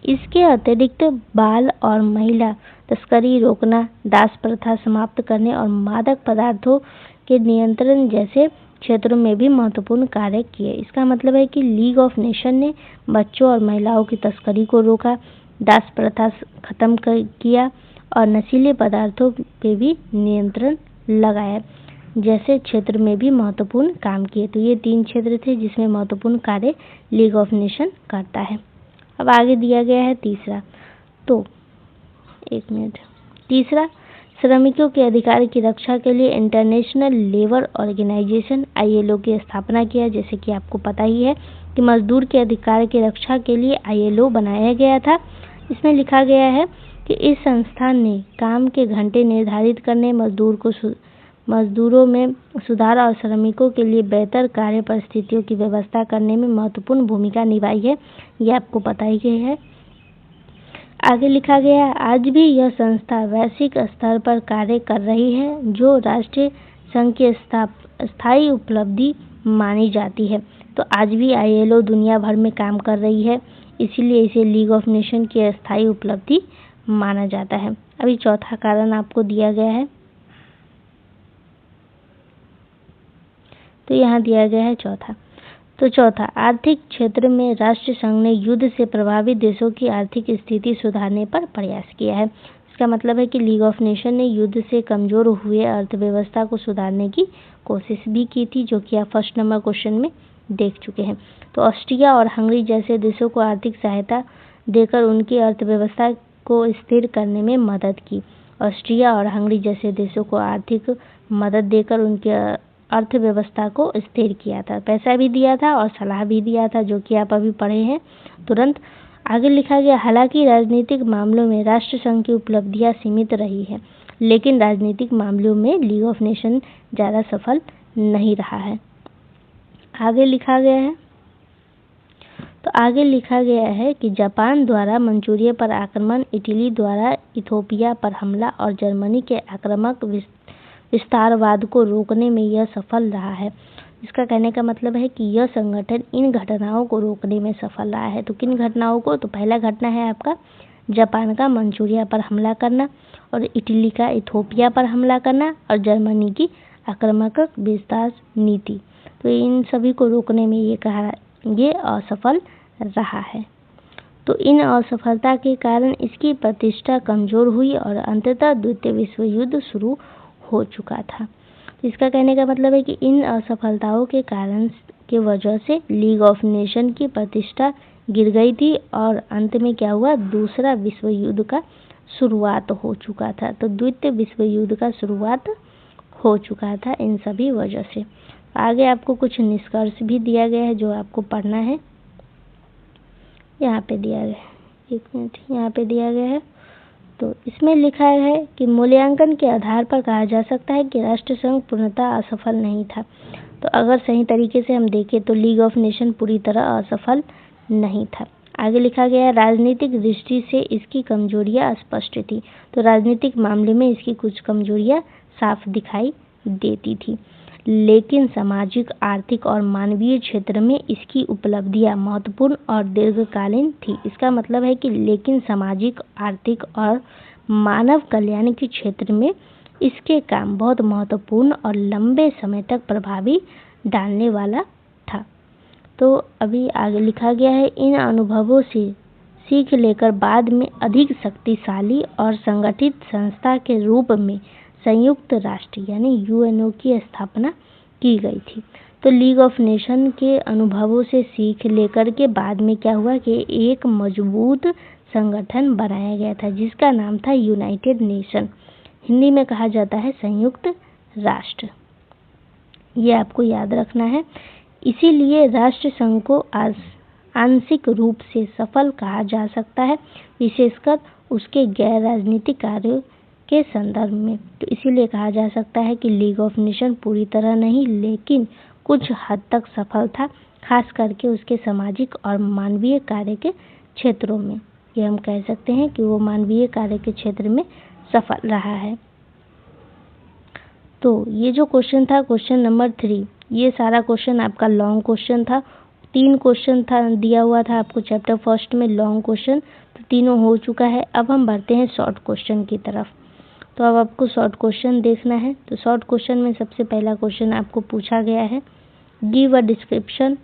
इसके अतिरिक्त बाल और महिला तस्करी रोकना, दास प्रथा समाप्त करने और मादक पदार्थों के नियंत्रण जैसे क्षेत्रों में भी महत्वपूर्ण कार्य किए। इसका मतलब है कि लीग ऑफ नेशन ने बच्चों और महिलाओं की तस्करी को रोका, दास प्रथा खत्म किया और नशीले पदार्थों पे भी नियंत्रण लगाया जैसे क्षेत्र में भी महत्वपूर्ण काम किए। तो ये 3 क्षेत्र थे जिसमें महत्वपूर्ण कार्य लीग ऑफ नेशन करता है। अब आगे दिया गया है तीसरा, तीसरा श्रमिकों के अधिकार की रक्षा के लिए इंटरनेशनल लेबर ऑर्गेनाइजेशन ILO की स्थापना किया। जैसे कि आपको पता ही है कि मजदूर के अधिकार की रक्षा के लिए ILO बनाया गया था। इसमें लिखा गया है कि इस संस्थान ने काम के घंटे निर्धारित करने, मजदूरों में सुधार और श्रमिकों के लिए बेहतर कार्य परिस्थितियों की व्यवस्था करने में महत्वपूर्ण भूमिका निभाई है। ये आपको पता ही है। आगे लिखा गया है, आज भी यह संस्था वैश्विक स्तर पर कार्य कर रही है जो राष्ट्रीय संघ की स्थायी उपलब्धि मानी जाती है। तो आज भी ILO दुनिया भर में काम कर रही है, इसीलिए इसे लीग ऑफ नेशन की स्थायी उपलब्धि माना जाता है। अभी चौथा कारण आपको दिया गया है, तो यहाँ दिया गया है चौथा आर्थिक क्षेत्र में राष्ट्र संघ ने युद्ध से प्रभावित देशों की आर्थिक स्थिति सुधारने पर प्रयास किया है। इसका मतलब है कि लीग ऑफ नेशन ने युद्ध से कमजोर हुए अर्थव्यवस्था को सुधारने की कोशिश भी की थी, जो कि आप फर्स्ट नंबर क्वेश्चन में देख चुके हैं। तो ऑस्ट्रिया और हंगरी जैसे देशों को आर्थिक सहायता देकर उनकी अर्थव्यवस्था को स्थिर करने में मदद की। ऑस्ट्रिया और हंगरी जैसे देशों को आर्थिक मदद देकर उनकी अर्थव्यवस्था को स्थिर किया था। पैसा भी दिया था और सलाह भी दिया था, जो कि आप अभी पढ़े हैं तुरंत। आगे लिखा गया, हालांकि राजनीतिक मामलों में राष्ट्रसंघ की उपलब्धियां सीमित रही है, लेकिन राजनीतिक मामलों में लीग ऑफ नेशन ज़्यादा सफल नहीं रहा है। आगे लिखा गया है कि जापान द्वारा मंचूरिया पर आक्रमण, इटली द्वारा इथोपिया पर हमला और जर्मनी के आक्रामक विस्तारवाद को रोकने में यह सफल रहा है। इसका कहने का मतलब है कि यह संगठन इन घटनाओं को रोकने में सफल रहा है। तो किन घटनाओं को? तो पहला घटना है आपका जापान का मंचूरिया पर हमला करना, और इटली का इथोपिया पर हमला करना, और जर्मनी की आक्रामक विस्तार नीति। तो इन सभी को रोकने में ये असफल रहा है। तो इन असफलता के कारण इसकी प्रतिष्ठा कमजोर हुई और अंततः द्वितीय विश्व युद्ध शुरू हो चुका था। इसका कहने का मतलब है कि इन असफलताओं के कारण के वजह से लीग ऑफ नेशन की प्रतिष्ठा गिर गई थी और अंत में क्या हुआ? दूसरा विश्व युद्ध का शुरुआत हो चुका था। तो द्वितीय विश्व युद्ध का शुरुआत हो चुका था इन सभी वजह से। आगे आपको कुछ निष्कर्ष भी दिया गया है जो आपको पढ़ना है। यहाँ पे दिया गया है, एक मिनट, यहाँ पे दिया गया है। तो इसमें लिखा है कि मूल्यांकन के आधार पर कहा जा सकता है कि राष्ट्रसंघ पूर्णतः असफल नहीं था। तो अगर सही तरीके से हम देखें तो लीग ऑफ नेशन पूरी तरह असफल नहीं था। आगे लिखा गया, राजनीतिक दृष्टि से इसकी कमजोरियां स्पष्ट थी। तो राजनीतिक मामले में इसकी कुछ कमजोरियां साफ दिखाई देती थी, लेकिन सामाजिक, आर्थिक और मानवीय क्षेत्र में इसकी उपलब्धियां महत्वपूर्ण और दीर्घकालीन थी। इसका मतलब है कि लेकिन सामाजिक, आर्थिक और मानव कल्याण के क्षेत्र में इसके काम बहुत महत्वपूर्ण और लंबे समय तक प्रभावी डालने वाला था। तो अभी आगे लिखा गया है, इन अनुभवों से सीख लेकर बाद में अधिक शक्तिशाली और संगठित संस्था के रूप में संयुक्त राष्ट्र यानी यूएनओ की स्थापना की गई थी। तो लीग ऑफ नेशन के अनुभवों से सीख लेकर के बाद में क्या हुआ कि एक मजबूत संगठन बनाया गया था जिसका नाम था यूनाइटेड नेशन। हिंदी में कहा जाता है संयुक्त राष्ट्र। ये आपको याद रखना है। इसीलिए राष्ट्र संघ को आंशिक रूप से सफल कहा जा सकता है, विशेषकर उसके गैर राजनीतिक कार्यों के संदर्भ में। तो इसीलिए कहा जा सकता है कि लीग ऑफ नेशन पूरी तरह नहीं लेकिन कुछ हद तक सफल था, खास करके उसके सामाजिक और मानवीय कार्य के क्षेत्रों में। ये हम कह सकते हैं कि वो मानवीय कार्य के क्षेत्र में सफल रहा है। तो ये जो क्वेश्चन था, क्वेश्चन नंबर 3, ये सारा क्वेश्चन आपका लॉन्ग क्वेश्चन था। 3 क्वेश्चन था दिया हुआ था आपको चैप्टर फर्स्ट में लॉन्ग क्वेश्चन, तो तीनों हो चुका है। अब हम बढ़ते हैं शॉर्ट क्वेश्चन की तरफ। तो अब आपको शॉर्ट क्वेश्चन देखना है। तो शॉर्ट क्वेश्चन में सबसे पहला क्वेश्चन आपको पूछा गया है, give a description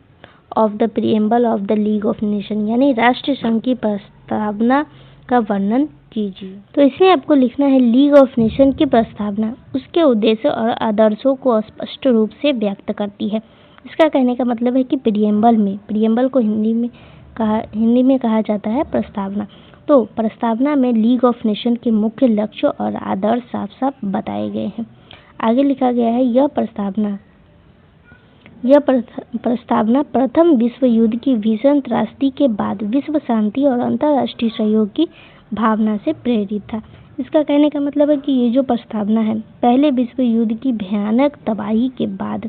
of the preamble of the League of nation, यानी राष्ट्र संघ की प्रस्तावना का वर्णन कीजिए। तो इसमें आपको लिखना है, लीग ऑफ नेशन की प्रस्तावना उसके उद्देश्य और आदर्शों को स्पष्ट रूप से व्यक्त करती है। इसका कहने का मतलब है कि प्रीएम्बल को हिंदी में कहा जाता है प्रस्तावना। तो प्रस्तावना में लीग ऑफ नेशन के मुख्य लक्ष्य और आदर्श साफ साफ बताए गए हैं। आगे लिखा गया है, यह प्रस्तावना प्रथम विश्व युद्ध की भीषण त्रासदी के बाद विश्व शांति और अंतर्राष्ट्रीय सहयोग की भावना से प्रेरित था। इसका कहने का मतलब है कि ये जो प्रस्तावना है पहले विश्व युद्ध की भयानक तबाही के बाद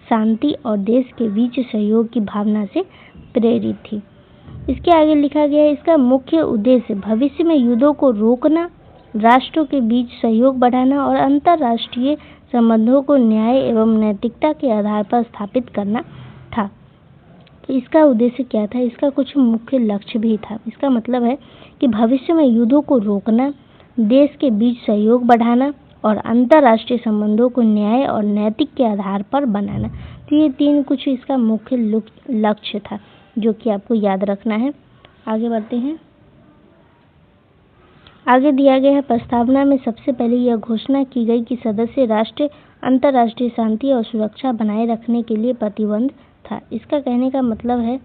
शांति और देश के बीच सहयोग की भावना से प्रेरित थी। इसके आगे लिखा गया है, इसका मुख्य उद्देश्य भविष्य में युद्धों को रोकना, राष्ट्रों के बीच सहयोग बढ़ाना और अंतर्राष्ट्रीय संबंधों को न्याय एवं नैतिकता के आधार पर स्थापित करना था। तो इसका उद्देश्य क्या था? इसका कुछ मुख्य लक्ष्य भी था। इसका मतलब है कि भविष्य में युद्धों को रोकना, देश के बीच सहयोग बढ़ाना और अंतर्राष्ट्रीय संबंधों को न्याय और नैतिक के आधार पर बनाना। तो ये 3 कुछ इसका मुख्य लक्ष्य था जो कि आपको याद रखना है। आगे बढ़ते हैं। आगे दिया गया है, प्रस्तावना में सबसे पहले यह घोषणा की गई कि सदस्य राष्ट्र अंतर्राष्ट्रीय शांति और सुरक्षा बनाए रखने के लिए प्रतिबद्ध था। इसका कहने का मतलब है,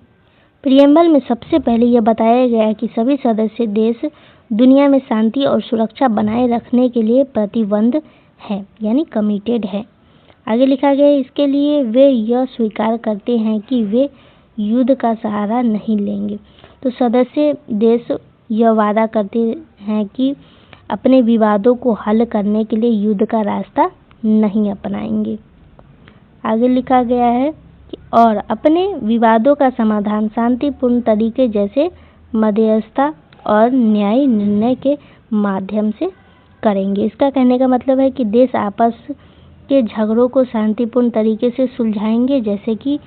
प्रियम्बल में सबसे पहले यह बताया गया कि सभी सदस्य देश दुनिया में शांति और सुरक्षा बनाए रखने के लिए प्रतिबद्ध है, यानी कमिटेड है। आगे लिखा गया है, इसके लिए वे यह स्वीकार करते हैं कि वे युद्ध का सहारा नहीं लेंगे। तो सदस्य देश यह वादा करते हैं कि अपने विवादों को हल करने के लिए युद्ध का रास्ता नहीं अपनाएंगे। आगे लिखा गया है कि और अपने विवादों का समाधान शांतिपूर्ण तरीके जैसे मध्यस्थता और न्याय निर्णय के माध्यम से करेंगे। इसका कहने का मतलब है कि देश आपस के झगड़ों को शांतिपूर्ण तरीके से सुलझाएंगे, जैसे कि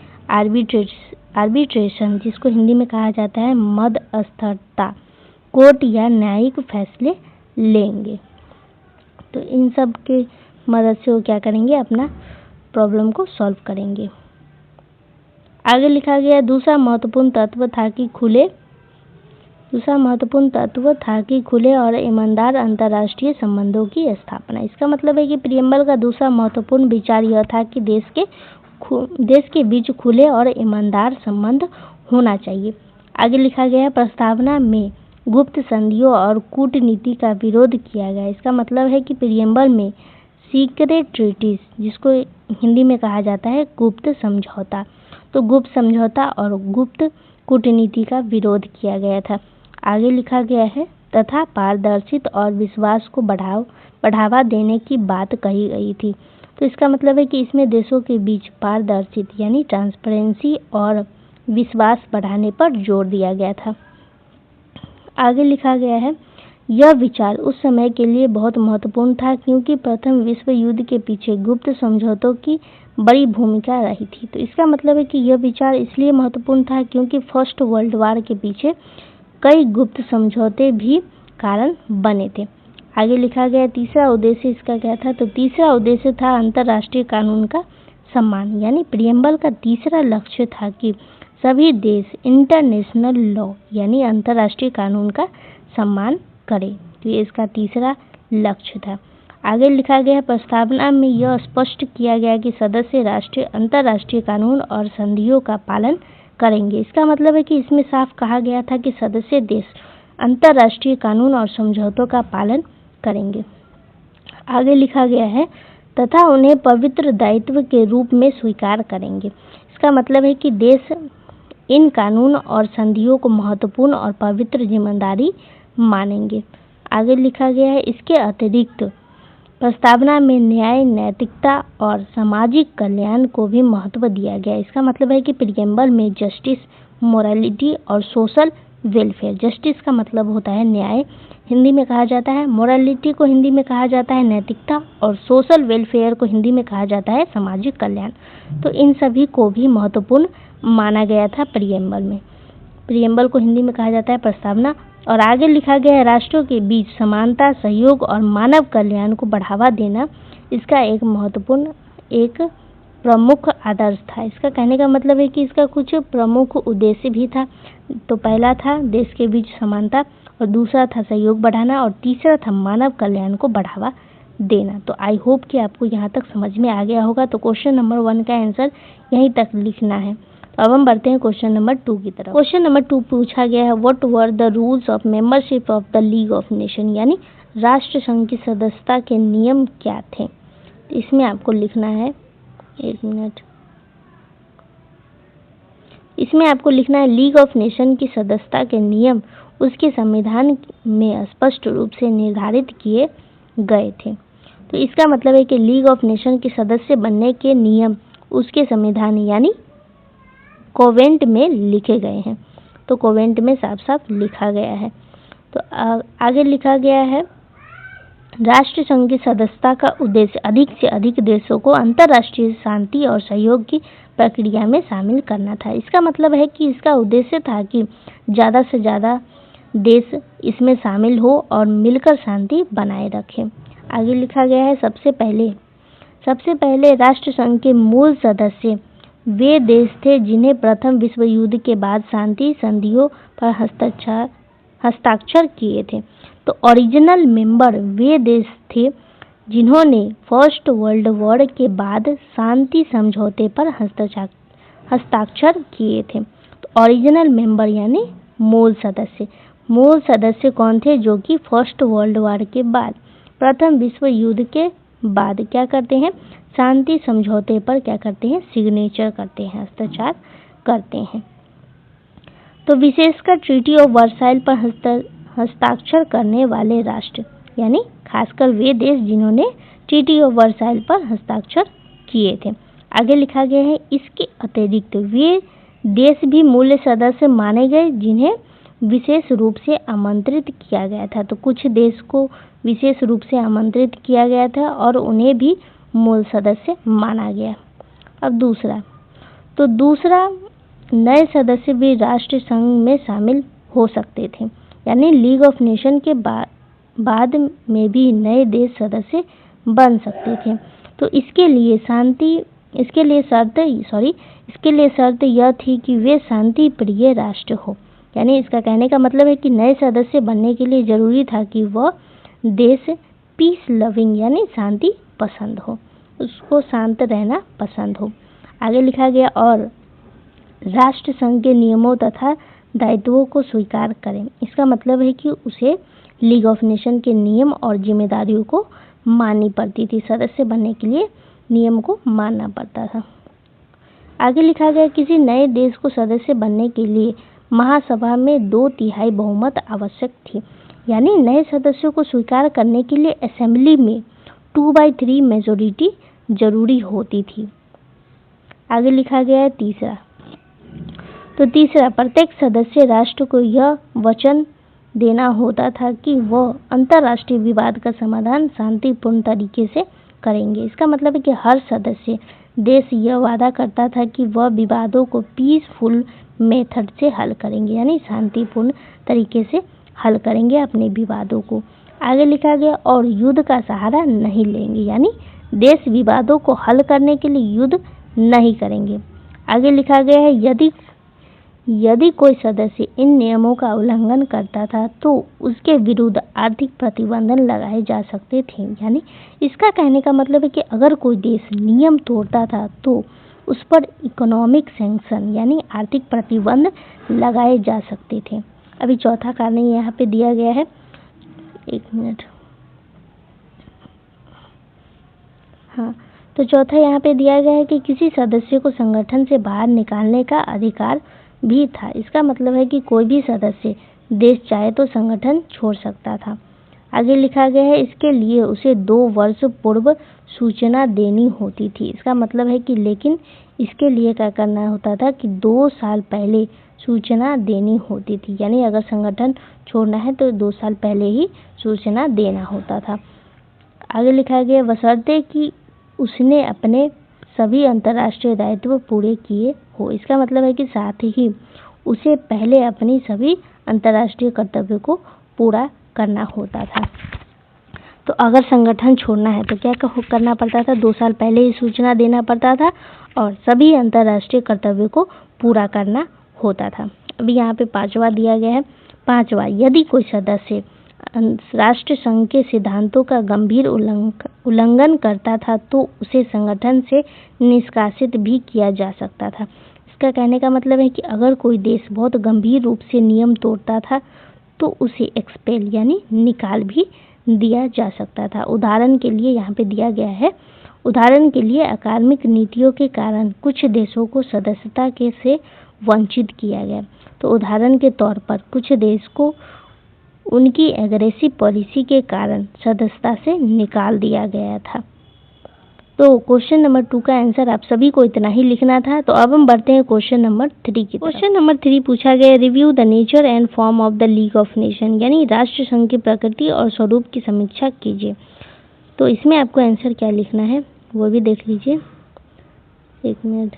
आर्बिट्रेशन, जिसको हिंदी में कहा जाता है मध्यस्थता, कोर्ट या न्यायिक फैसले लेंगे। तो इन सब के मदद से वो क्या करेंगे, अपना प्रॉब्लम को सॉल्व करेंगे। आगे लिखा गया, दूसरा महत्वपूर्ण तत्व था कि खुले और ईमानदार अंतर्राष्ट्रीय संबंधों की स्थापना। इसका मतलब है कि प्रियम्बल का दूसरा महत्वपूर्ण विचार यह था कि देश के बीच खुले और ईमानदार संबंध होना चाहिए। आगे लिखा गया, प्रस्तावना में गुप्त संधियों और कूटनीति का विरोध किया गया। इसका मतलब है कि प्रियम्बल में सीक्रेट ट्रीटीज, जिसको हिंदी में कहा जाता है गुप्त समझौता, तो गुप्त समझौता और गुप्त कूटनीति का विरोध किया गया था। आगे लिखा गया है, तथा पारदर्शिता और विश्वास को बढ़ावा देने की बात कही गई थी। तो इसका मतलब है कि इसमें देशों के बीच पारदर्शिता यानी ट्रांसपेरेंसी और विश्वास बढ़ाने पर जोर दिया गया था। आगे लिखा गया है, यह विचार उस समय के लिए बहुत महत्वपूर्ण था क्योंकि प्रथम विश्व युद्ध के पीछे गुप्त समझौतों की बड़ी भूमिका रही थी। तो इसका मतलब है कि यह विचार इसलिए महत्वपूर्ण था क्योंकि फर्स्ट वर्ल्ड वॉर के पीछे कई गुप्त समझौते भी कारण बने थे। आगे लिखा गया, तीसरा उद्देश्य इसका क्या था, तो तीसरा उद्देश्य था अंतर्राष्ट्रीय कानून का सम्मान, यानी प्रियम्बल का तीसरा लक्ष्य था कि सभी देश इंटरनेशनल लॉ यानी अंतर्राष्ट्रीय कानून का सम्मान करें। तो ये इसका तीसरा लक्ष्य था। आगे लिखा गया, प्रस्तावना में यह स्पष्ट किया गया कि सदस्य राष्ट्र अंतर्राष्ट्रीय कानून और संधियों का पालन करेंगे। इसका मतलब है कि इसमें साफ कहा गया था कि सदस्य देश अंतर्राष्ट्रीय कानून और समझौतों का पालन करेंगे। आगे लिखा गया है, तथा उन्हें पवित्र दायित्व के रूप में स्वीकार करेंगे। इसका मतलब है कि देश इन कानून और संधियों को महत्वपूर्ण और पवित्र जिम्मेदारी मानेंगे। आगे लिखा गया है, इसके अतिरिक्त प्रस्तावना में न्याय, नैतिकता और सामाजिक कल्याण को भी महत्व दिया गया। इसका मतलब है कि प्रियम्बल में जस्टिस, मोरालिटी और सोशल वेलफेयर, जस्टिस का मतलब होता है न्याय, हिंदी में कहा जाता है, मोरालिटी को हिंदी में कहा जाता है नैतिकता, और सोशल वेलफेयर को हिंदी में कहा जाता है सामाजिक कल्याण। तो इन सभी को भी महत्वपूर्ण माना गया था प्रियम्बल में। प्रियम्बल को हिंदी में कहा जाता है प्रस्तावना। और आगे लिखा गया है, राष्ट्रों के बीच समानता, सहयोग और मानव कल्याण को बढ़ावा देना इसका एक महत्वपूर्ण, एक प्रमुख आदर्श था। इसका कहने का मतलब है कि इसका कुछ प्रमुख उद्देश्य भी था। तो पहला था देश के बीच समानता, और दूसरा था सहयोग बढ़ाना, और तीसरा था मानव कल्याण को बढ़ावा देना। तो आई होप कि आपको यहाँ तक समझ में आ गया होगा। तो क्वेश्चन नंबर 1 का आंसर यहीं तक लिखना है। तो अब हम बढ़ते हैं क्वेश्चन नंबर 2 की तरफ। क्वेश्चन नंबर 2 पूछा गया है, what were the rules of membership of the League of nation, यानी राष्ट्र संघ की सदस्यता के नियम क्या थे। तो इसमें आपको लिखना है, एक मिनट, इसमें आपको लिखना है लीग ऑफ नेशन की सदस्यता के नियम उसके संविधान में स्पष्ट रूप से निर्धारित किए गए थे। तो इसका मतलब है कि लीग ऑफ नेशन के सदस्य बनने के नियम उसके संविधान यानी कोवेंट में लिखे गए हैं। तो कोवेंट में साफ साफ लिखा गया है। तो आगे लिखा गया है, राष्ट्र संघ की सदस्यता का उद्देश्य अधिक से अधिक देशों को अंतर्राष्ट्रीय शांति और सहयोग की प्रक्रिया में शामिल करना था। इसका मतलब है कि इसका उद्देश्य था कि ज़्यादा से ज़्यादा देश इसमें शामिल हो और मिलकर शांति बनाए रखें। आगे लिखा गया है, सबसे पहले राष्ट्र संघ के मूल सदस्य वे देश थे जिन्हें प्रथम विश्व युद्ध के बाद शांति संधियों पर हस्ताक्षर किए थे। तो ओरिजिनल मेंबर वे देश थे जिन्होंने फर्स्ट वर्ल्ड वॉर के बाद शांति समझौते पर हस्ताक्षर किए थे। तो ओरिजिनल मेंबर यानी मूल सदस्य कौन थे, जो कि फर्स्ट वर्ल्ड वॉर के बाद, प्रथम विश्व युद्ध के बाद क्या करते हैं, शांति समझौते पर क्या करते हैं, सिग्नेचर करते हैं, हस्ताक्षर करते हैं। तो विशेषकर ट्रीटी ऑफ वर्साइल पर हस्ताक्षर करने वाले राष्ट्र यानी खासकर वे देश जिन्होंने ट्रीटी ऑफ वर्साइल पर हस्ताक्षर किए थे। आगे लिखा गया है, इसके अतिरिक्त वे देश भी मूल सदस्य माने गए जिन्हें विशेष रूप से आमंत्रित किया गया था। तो कुछ देश को विशेष रूप से आमंत्रित किया गया था और उन्हें भी मूल सदस्य माना गया। अब दूसरा नए सदस्य भी राष्ट्र संघ में शामिल हो सकते थे, यानी लीग ऑफ नेशन के बाद में भी नए देश सदस्य बन सकते थे। तो इसके लिए शर्त यह थी कि वे शांति प्रिय राष्ट्र हो। यानी इसका कहने का मतलब है कि नए सदस्य बनने के लिए जरूरी था कि वह देश पीस लविंग यानी शांति पसंद हो, उसको शांत रहना पसंद हो। आगे लिखा गया, और राष्ट्र संघ के नियमों तथा दायित्वों को स्वीकार करें। इसका मतलब है कि उसे लीग ऑफ नेशन के नियम और जिम्मेदारियों को माननी पड़ती थी। सदस्य बनने के लिए नियम को मानना पड़ता था। आगे लिखा गया, किसी नए देश को सदस्य बनने के लिए महासभा में 2/3 बहुमत आवश्यक थी। यानी नए सदस्यों को स्वीकार करने के लिए असेंबली में 2/3 मेजोरिटी जरूरी होती थी। आगे लिखा गया है तीसरा, प्रत्येक सदस्य राष्ट्र को यह वचन देना होता था कि वह अंतर्राष्ट्रीय विवाद का समाधान शांतिपूर्ण तरीके से करेंगे। इसका मतलब है कि हर सदस्य देश यह वादा करता था कि वह विवादों को पीसफुल मेथड से हल करेंगे, यानी शांतिपूर्ण तरीके से हल करेंगे अपने विवादों को। आगे लिखा गया, और युद्ध का सहारा नहीं लेंगे, यानी देश विवादों को हल करने के लिए युद्ध नहीं करेंगे। आगे लिखा गया है, यदि कोई सदस्य इन नियमों का उल्लंघन करता था तो उसके विरुद्ध आर्थिक प्रतिबंधन लगाए जा सकते थे। यानी इसका कहने का मतलब है कि अगर कोई देश नियम तोड़ता था तो उस पर इकोनॉमिक सैंक्शन यानी आर्थिक प्रतिबंध लगाए जा सकते थे। अभी चौथा कारण यहाँ पे दिया गया है, एक मिनट, हाँ, तो चौथा यहाँ पे दिया गया है कि किसी सदस्य को संगठन से बाहर निकालने का अधिकार भी था। इसका मतलब है कि कोई भी सदस्य देश चाहे तो संगठन छोड़ सकता था। आगे लिखा गया है, इसके लिए उसे 2 वर्ष पूर्व सूचना देनी होती थी। इसका मतलब है कि लेकिन इसके लिए क्या करना होता था कि 2 साल पहले सूचना देनी होती थी। यानी अगर संगठन छोड़ना है तो 2 साल पहले ही सूचना देना होता था। आगे लिखा गया, बशर्ते कि उसने अपने सभी अंतर्राष्ट्रीय दायित्व पूरे किए हो। इसका मतलब है कि साथ ही उसे पहले अपनी सभी अंतर्राष्ट्रीय कर्तव्यों को पूरा करना होता था। तो अगर संगठन छोड़ना है तो क्या करना पड़ता था, 2 साल पहले ही सूचना देना पड़ता था और सभी अंतर्राष्ट्रीय कर्तव्यों को पूरा करना होता था। अभी यहाँ पे 5वां दिया गया है। 5वां, यदि कोई सदस्य राष्ट्र संघ के सिद्धांतों का गंभीर उल्लंघन करता था तो उसे संगठन से निष्कासित भी किया जा सकता था। इसका कहने का मतलब है कि अगर कोई देश बहुत गंभीर रूप से नियम तोड़ता था तो उसे एक्सपेल यानी निकाल भी दिया जा सकता था। उदाहरण के लिए यहाँ पे दिया गया है, उदाहरण के लिए अकादमिक नीतियों के कारण कुछ देशों को सदस्यता के से वंचित किया गया। तो उदाहरण के तौर पर कुछ देश को उनकी एग्रेसिव पॉलिसी के कारण सदस्यता से निकाल दिया गया था। तो क्वेश्चन नंबर 2 का आंसर आप सभी को इतना ही लिखना था। तो अब हम बढ़ते हैं क्वेश्चन नंबर 3 की तरफ। क्वेश्चन नंबर 3 पूछा गया, review the nature and form of the League of nation, यानी राष्ट्र संघ की प्रकृति और स्वरूप की समीक्षा कीजिए। तो इसमें आपको आंसर क्या लिखना है वो भी देख लीजिए, एक मिनट।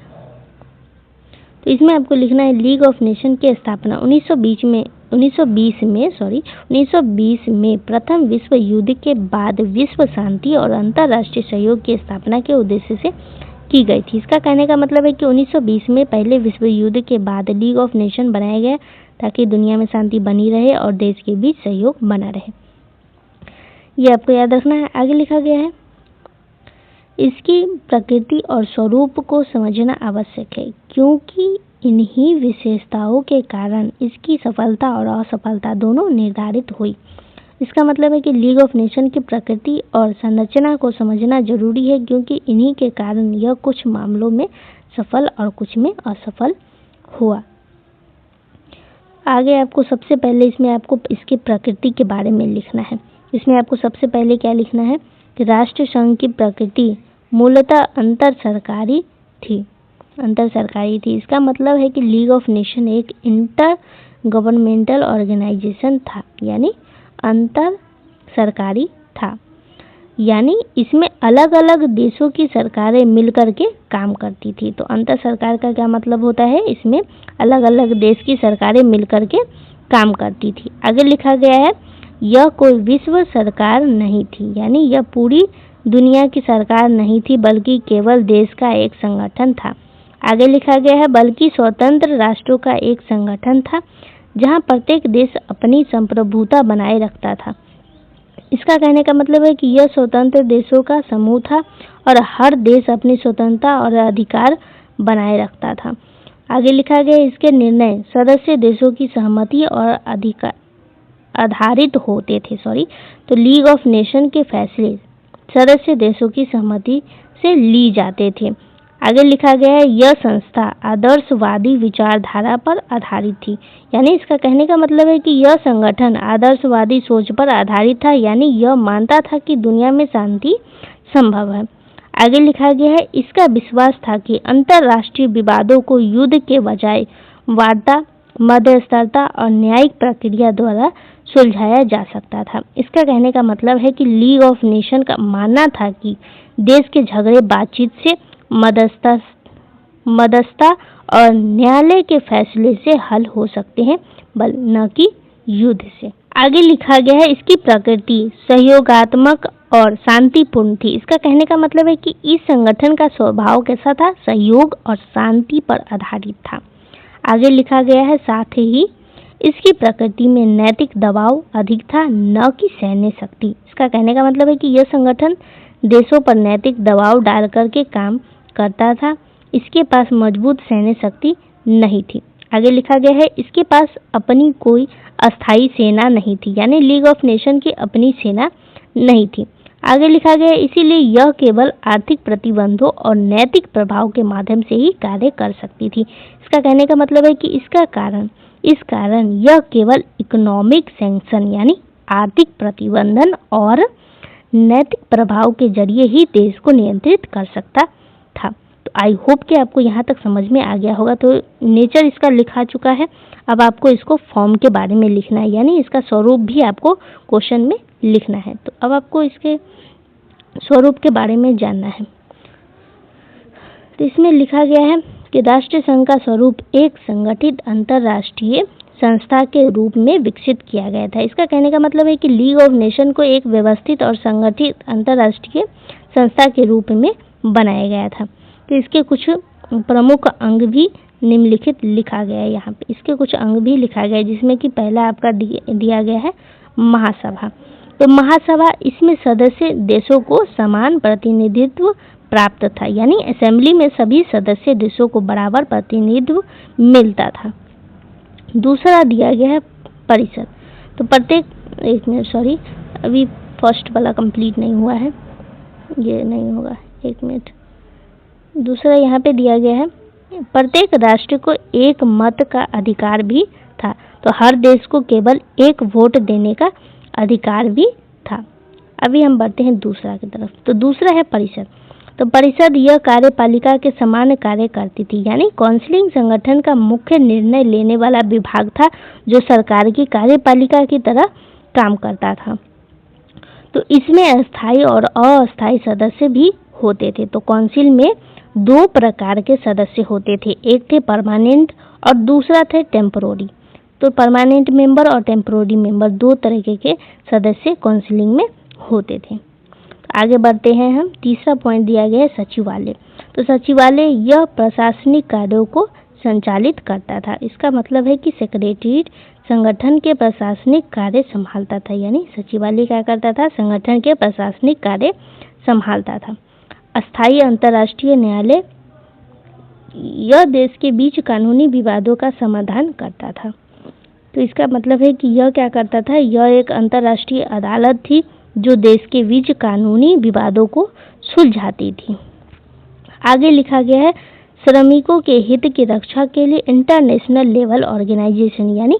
तो इसमें आपको लिखना है, लीग ऑफ नेशन की स्थापना 1920 में प्रथम विश्व युद्ध के बाद विश्व शांति और अंतर्राष्ट्रीय सहयोग की स्थापना के उद्देश्य से की गई थी। इसका कहने का मतलब है कि 1920 में पहले विश्व युद्ध के बाद लीग ऑफ नेशन बनाया गया ताकि दुनिया में शांति बनी रहे और देश के बीच सहयोग बना रहे। ये आपको याद रखना है। आगे लिखा गया है, इसकी प्रकृति और स्वरूप को समझना आवश्यक है, क्योंकि इन्हीं विशेषताओं के कारण इसकी सफलता और असफलता दोनों निर्धारित हुई। इसका मतलब है कि लीग ऑफ नेशन की प्रकृति और संरचना को समझना जरूरी है, क्योंकि इन्हीं के कारण यह कुछ मामलों में सफल और कुछ में असफल हुआ। आगे आपको सबसे पहले इसमें आपको इसकी प्रकृति के बारे में लिखना है। इसमें आपको सबसे पहले क्या लिखना है कि राष्ट्र संघ की प्रकृति मूलतः अंतर सरकारी थी। इसका मतलब है कि लीग ऑफ नेशन एक इंटर गवर्नमेंटल ऑर्गेनाइजेशन था, यानी अंतर सरकारी था, यानी इसमें अलग अलग देशों की सरकारें मिलकर के काम करती थी। तो अंतर सरकार का क्या मतलब होता है, इसमें अलग अलग देश की सरकारें मिलकर के काम करती थी। आगे लिखा गया है यह कोई विश्व सरकार नहीं थी, यानी यह पूरी दुनिया की सरकार नहीं थी, बल्कि केवल देश का एक संगठन था। आगे लिखा गया है बल्कि स्वतंत्र राष्ट्रों का एक संगठन था, जहां प्रत्येक देश अपनी संप्रभुता बनाए रखता था। इसका कहने का मतलब है कि यह स्वतंत्र देशों का समूह था और हर देश अपनी स्वतंत्रता और अधिकार बनाए रखता था। आगे लिखा गया इसके निर्णय सदस्य देशों की सहमति और अधिकार आधारित होते थे। तो लीग ऑफ नेशन के फैसले सदस्य देशों की सहमति से ली जाते थे। आगे लिखा गया है यह संस्था आदर्शवादी विचारधारा पर आधारित थी, यानी इसका कहने का मतलब है कि यह संगठन आदर्शवादी सोच पर आधारित था, यानी यह मानता था कि दुनिया में शांति संभव है। आगे लिखा गया है इसका विश्वास था कि अंतर्राष्ट्रीय विवादों को युद्ध के बजाय वार्ता, मध्यस्थता और न्यायिक प्रक्रिया द्वारा सुलझाया जा सकता था। इसका कहने का मतलब है कि लीग ऑफ नेशन का मानना था कि देश के झगड़े बातचीत से, मध्यस्थता और न्यायालय के फैसले से हल हो सकते हैं, न कि युद्ध से। आगे लिखा गया है इसकी प्रकृति सहयोगात्मक और शांतिपूर्ण थी। इसका कहने का मतलब है कि इस संगठन का स्वभाव कैसा था, सहयोग और शांति पर आधारित था। आगे लिखा गया है साथ ही इसकी प्रकृति में नैतिक दबाव अधिक था, न कि सैन्य शक्ति। इसका कहने का मतलब है कि यह संगठन देशों पर नैतिक दबाव डाल करके काम करता था। इसके पास मजबूत सैन्य शक्ति नहीं थी। आगे लिखा गया है इसके पास अपनी कोई अस्थायी सेना नहीं थी, यानी लीग ऑफ नेशन की अपनी सेना नहीं थी। आगे लिखा गया इसीलिए यह केवल आर्थिक प्रतिबंधों और नैतिक प्रभाव के माध्यम से ही कार्य कर सकती थी। इसका कहने का मतलब है कि इस कारण यह केवल इकोनॉमिक सैंक्शन यानी आर्थिक प्रतिबंधन और नैतिक प्रभाव के जरिए ही देश को नियंत्रित कर सकता था। तो आई होप कि आपको यहाँ तक समझ में आ गया होगा। तो नेचर इसका लिखा चुका है, अब आपको इसको फॉर्म के बारे में लिखना है, यानी इसका स्वरूप भी आपको क्वेश्चन में लिखना है। तो अब आपको इसके स्वरूप के बारे में जानना है। तो इसमें लिखा गया है कि राष्ट्रीय संघ का स्वरूप एक संगठित अंतर्राष्ट्रीय संस्था के रूप में विकसित किया गया था। इसका कहने का मतलब है कि लीग ऑफ नेशन को एक व्यवस्थित और संगठित अंतर्राष्ट्रीय संस्था के रूप में बनाया गया था। तो इसके कुछ प्रमुख अंग भी निम्नलिखित लिखा गया है। यहाँ पे इसके कुछ अंग भी लिखा गया है, जिसमें कि पहला आपका दिया गया है महासभा। तो महासभा इसमें सदस्य देशों को समान प्रतिनिधित्व प्राप्त था, यानी असेंबली में सभी सदस्य देशों को बराबर प्रतिनिधित्व मिलता था। दूसरा दिया गया है परिषद। तो अभी फर्स्ट वाला कंप्लीट नहीं हुआ है, ये नहीं होगा, एक मिनट। दूसरा यहाँ पे दिया गया है प्रत्येक राष्ट्र को एक मत का अधिकार भी था। तो हर देश को केवल एक वोट देने का अधिकार भी था। अभी हम बढ़ते हैं दूसरा की तरफ। तो दूसरा है परिषद। तो परिषद यह कार्यपालिका के समान कार्य करती थी, यानी काउंसिलिंग संगठन का मुख्य निर्णय लेने वाला विभाग था, जो सरकार की कार्यपालिका की तरह काम करता था। तो इसमें स्थायी और अस्थायी सदस्य भी होते थे। तो काउंसिल में दो प्रकार के सदस्य होते थे, एक थे परमानेंट और दूसरा थे टेम्पोररी। तो परमानेंट मेंबर और टेम्पोररी मेंबर दो तरीके के सदस्य काउंसिलिंग में होते थे। आगे बढ़ते हैं हम। तीसरा पॉइंट दिया गया है सचिवालय। तो सचिवालय यह प्रशासनिक कार्यों को संचालित करता था। इसका मतलब है कि सेक्रेटरीट संगठन के प्रशासनिक कार्य संभालता था, यानी सचिवालय क्या करता था, संगठन के प्रशासनिक कार्य संभालता था। अस्थायी अंतर्राष्ट्रीय न्यायालय यह देश के बीच कानूनी विवादों का समाधान करता था। तो इसका मतलब है कि यह क्या करता था, यह एक अंतर्राष्ट्रीय अदालत थी जो देश के बीच कानूनी विवादों को सुलझाती थी। आगे लिखा गया है, श्रमिकों के हित की रक्षा के लिए इंटरनेशनल लेबर ऑर्गेनाइजेशन यानी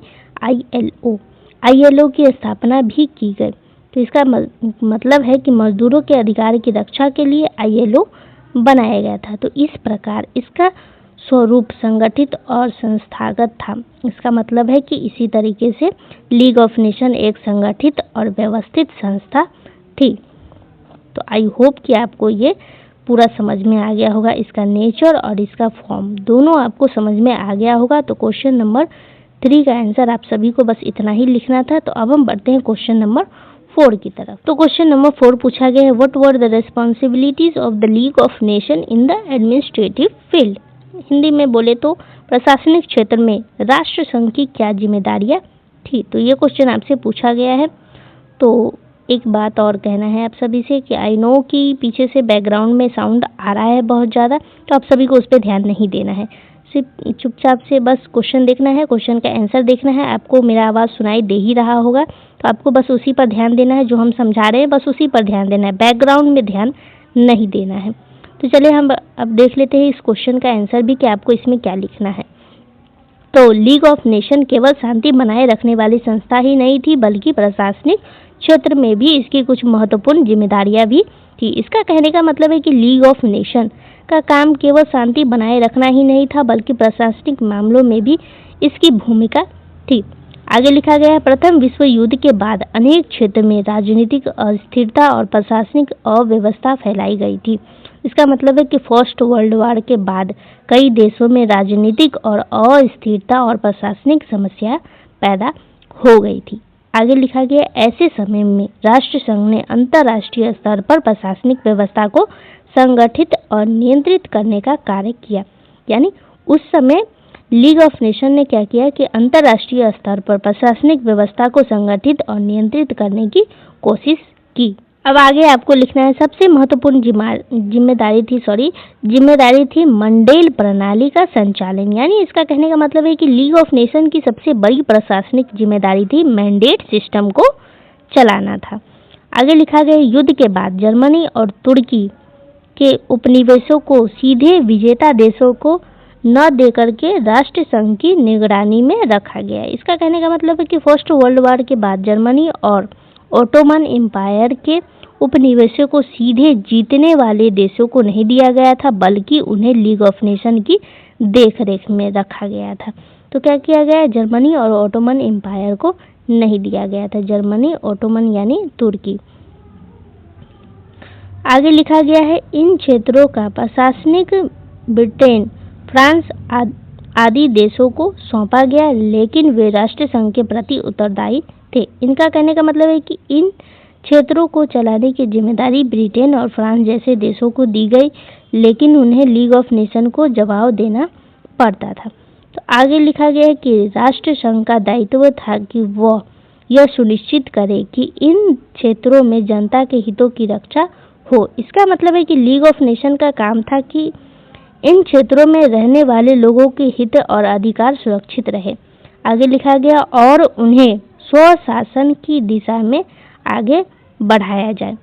आईएलओ की स्थापना भी की गई। तो इसका मतलब है कि मजदूरों के अधिकार की रक्षा के लिए आईएलओ बनाया गया था। तो इस प्रकार इसका स्वरूप संगठित और संस्थागत था। इसका मतलब है कि इसी तरीके से लीग ऑफ नेशन एक संगठित और व्यवस्थित संस्था थी। तो आई होप कि आपको ये पूरा समझ में आ गया होगा, इसका नेचर और इसका फॉर्म दोनों आपको समझ में आ गया होगा। तो क्वेश्चन नंबर 3 का आंसर आप सभी को बस इतना ही लिखना था। तो अब हम बढ़ते हैं क्वेश्चन नंबर 4 की तरफ। तो क्वेश्चन नंबर 4 पूछा गया है, what were the responsibilities of the League of nation in the administrative field. Hindi में बोले तो प्रशासनिक क्षेत्र में राष्ट्र संघ की क्या जिम्मेदारियां थी। तो ये क्वेश्चन आपसे पूछा गया है। तो एक बात और कहना है आप सभी से कि आई नो कि पीछे से बैकग्राउंड में साउंड आ रहा है बहुत ज़्यादा, तो आप सभी को उस पर ध्यान नहीं देना है, सिर्फ चुपचाप से बस क्वेश्चन देखना है, क्वेश्चन का आंसर देखना है। आपको मेरा आवाज़ सुनाई दे ही रहा होगा, तो आपको बस उसी पर ध्यान देना है, जो हम समझा रहे हैं बस उसी पर ध्यान देना है, बैकग्राउंड में ध्यान नहीं देना है। तो चलिए हम अब देख लेते हैं इस क्वेश्चन का आंसर भी कि आपको इसमें क्या लिखना है। तो लीग ऑफ नेशन केवल शांति बनाए रखने वाली संस्था ही नहीं थी, बल्कि प्रशासनिक क्षेत्र में भी इसकी कुछ महत्वपूर्ण जिम्मेदारियां भी थी। इसका कहने का मतलब है कि लीग ऑफ नेशन का काम केवल शांति बनाए रखना ही नहीं था, बल्कि प्रशासनिक मामलों में भी इसकी भूमिका थी। आगे लिखा गया है, प्रथम विश्व युद्ध के बाद अनेक क्षेत्र में राजनीतिक अस्थिरता और प्रशासनिक अव्यवस्था फैलाई गई थी। इसका मतलब है कि फर्स्ट वर्ल्ड वॉर के बाद कई देशों में राजनीतिक और अस्थिरता और प्रशासनिक समस्या पैदा हो गई थी। आगे लिखा गया, ऐसे समय में राष्ट्र संघ ने अंतर्राष्ट्रीय स्तर पर प्रशासनिक व्यवस्था को संगठित और नियंत्रित करने का कार्य किया। यानी उस समय लीग ऑफ नेशन ने क्या किया कि अंतर्राष्ट्रीय स्तर पर प्रशासनिक व्यवस्था को संगठित और नियंत्रित करने की कोशिश की। अब आगे आपको लिखना है, सबसे महत्वपूर्ण जिम्मेदारी थी मंडेल प्रणाली का संचालन। यानी इसका कहने का मतलब है कि लीग ऑफ नेशन की सबसे बड़ी प्रशासनिक जिम्मेदारी थी मैंडेट सिस्टम को चलाना था। आगे लिखा गया, युद्ध के बाद जर्मनी और तुर्की के उपनिवेशों को सीधे विजेता देशों को न देकर के राष्ट्र संघ की निगरानी में रखा गया। इसका कहने का मतलब है कि फर्स्ट वर्ल्ड वॉर के बाद जर्मनी और ओटोमन एम्पायर के उपनिवेशों को सीधे जीतने वाले देशों को नहीं दिया गया था, बल्कि उन्हें लीग ऑफ नेशन की देखरेख में रखा गया था। तो क्या किया गया, जर्मनी और ओटोमन एम्पायर को नहीं दिया गया था, जर्मनी ओटोमन यानी तुर्की। आगे लिखा गया है, इन क्षेत्रों का प्रशासनिक ब्रिटेन, फ्रांस आदि देशों को सौंपा गया, लेकिन वे राष्ट्र संघ के प्रति उत्तरदायी थे। इनका कहने का मतलब है कि इन क्षेत्रों को चलाने की जिम्मेदारी ब्रिटेन और फ्रांस जैसे देशों को दी गई, लेकिन उन्हें लीग ऑफ नेशन को जवाब देना पड़ता था। तो आगे लिखा गया है कि राष्ट्र संघ का दायित्व था कि वह यह सुनिश्चित करे कि इन क्षेत्रों में जनता के हितों की रक्षा हो। इसका मतलब है कि लीग ऑफ नेशन का काम था कि इन क्षेत्रों में रहने वाले लोगों के हित और अधिकार सुरक्षित रहे। आगे लिखा गया, और उन्हें स्वशासन की दिशा में आगे बढ़ाया जाए।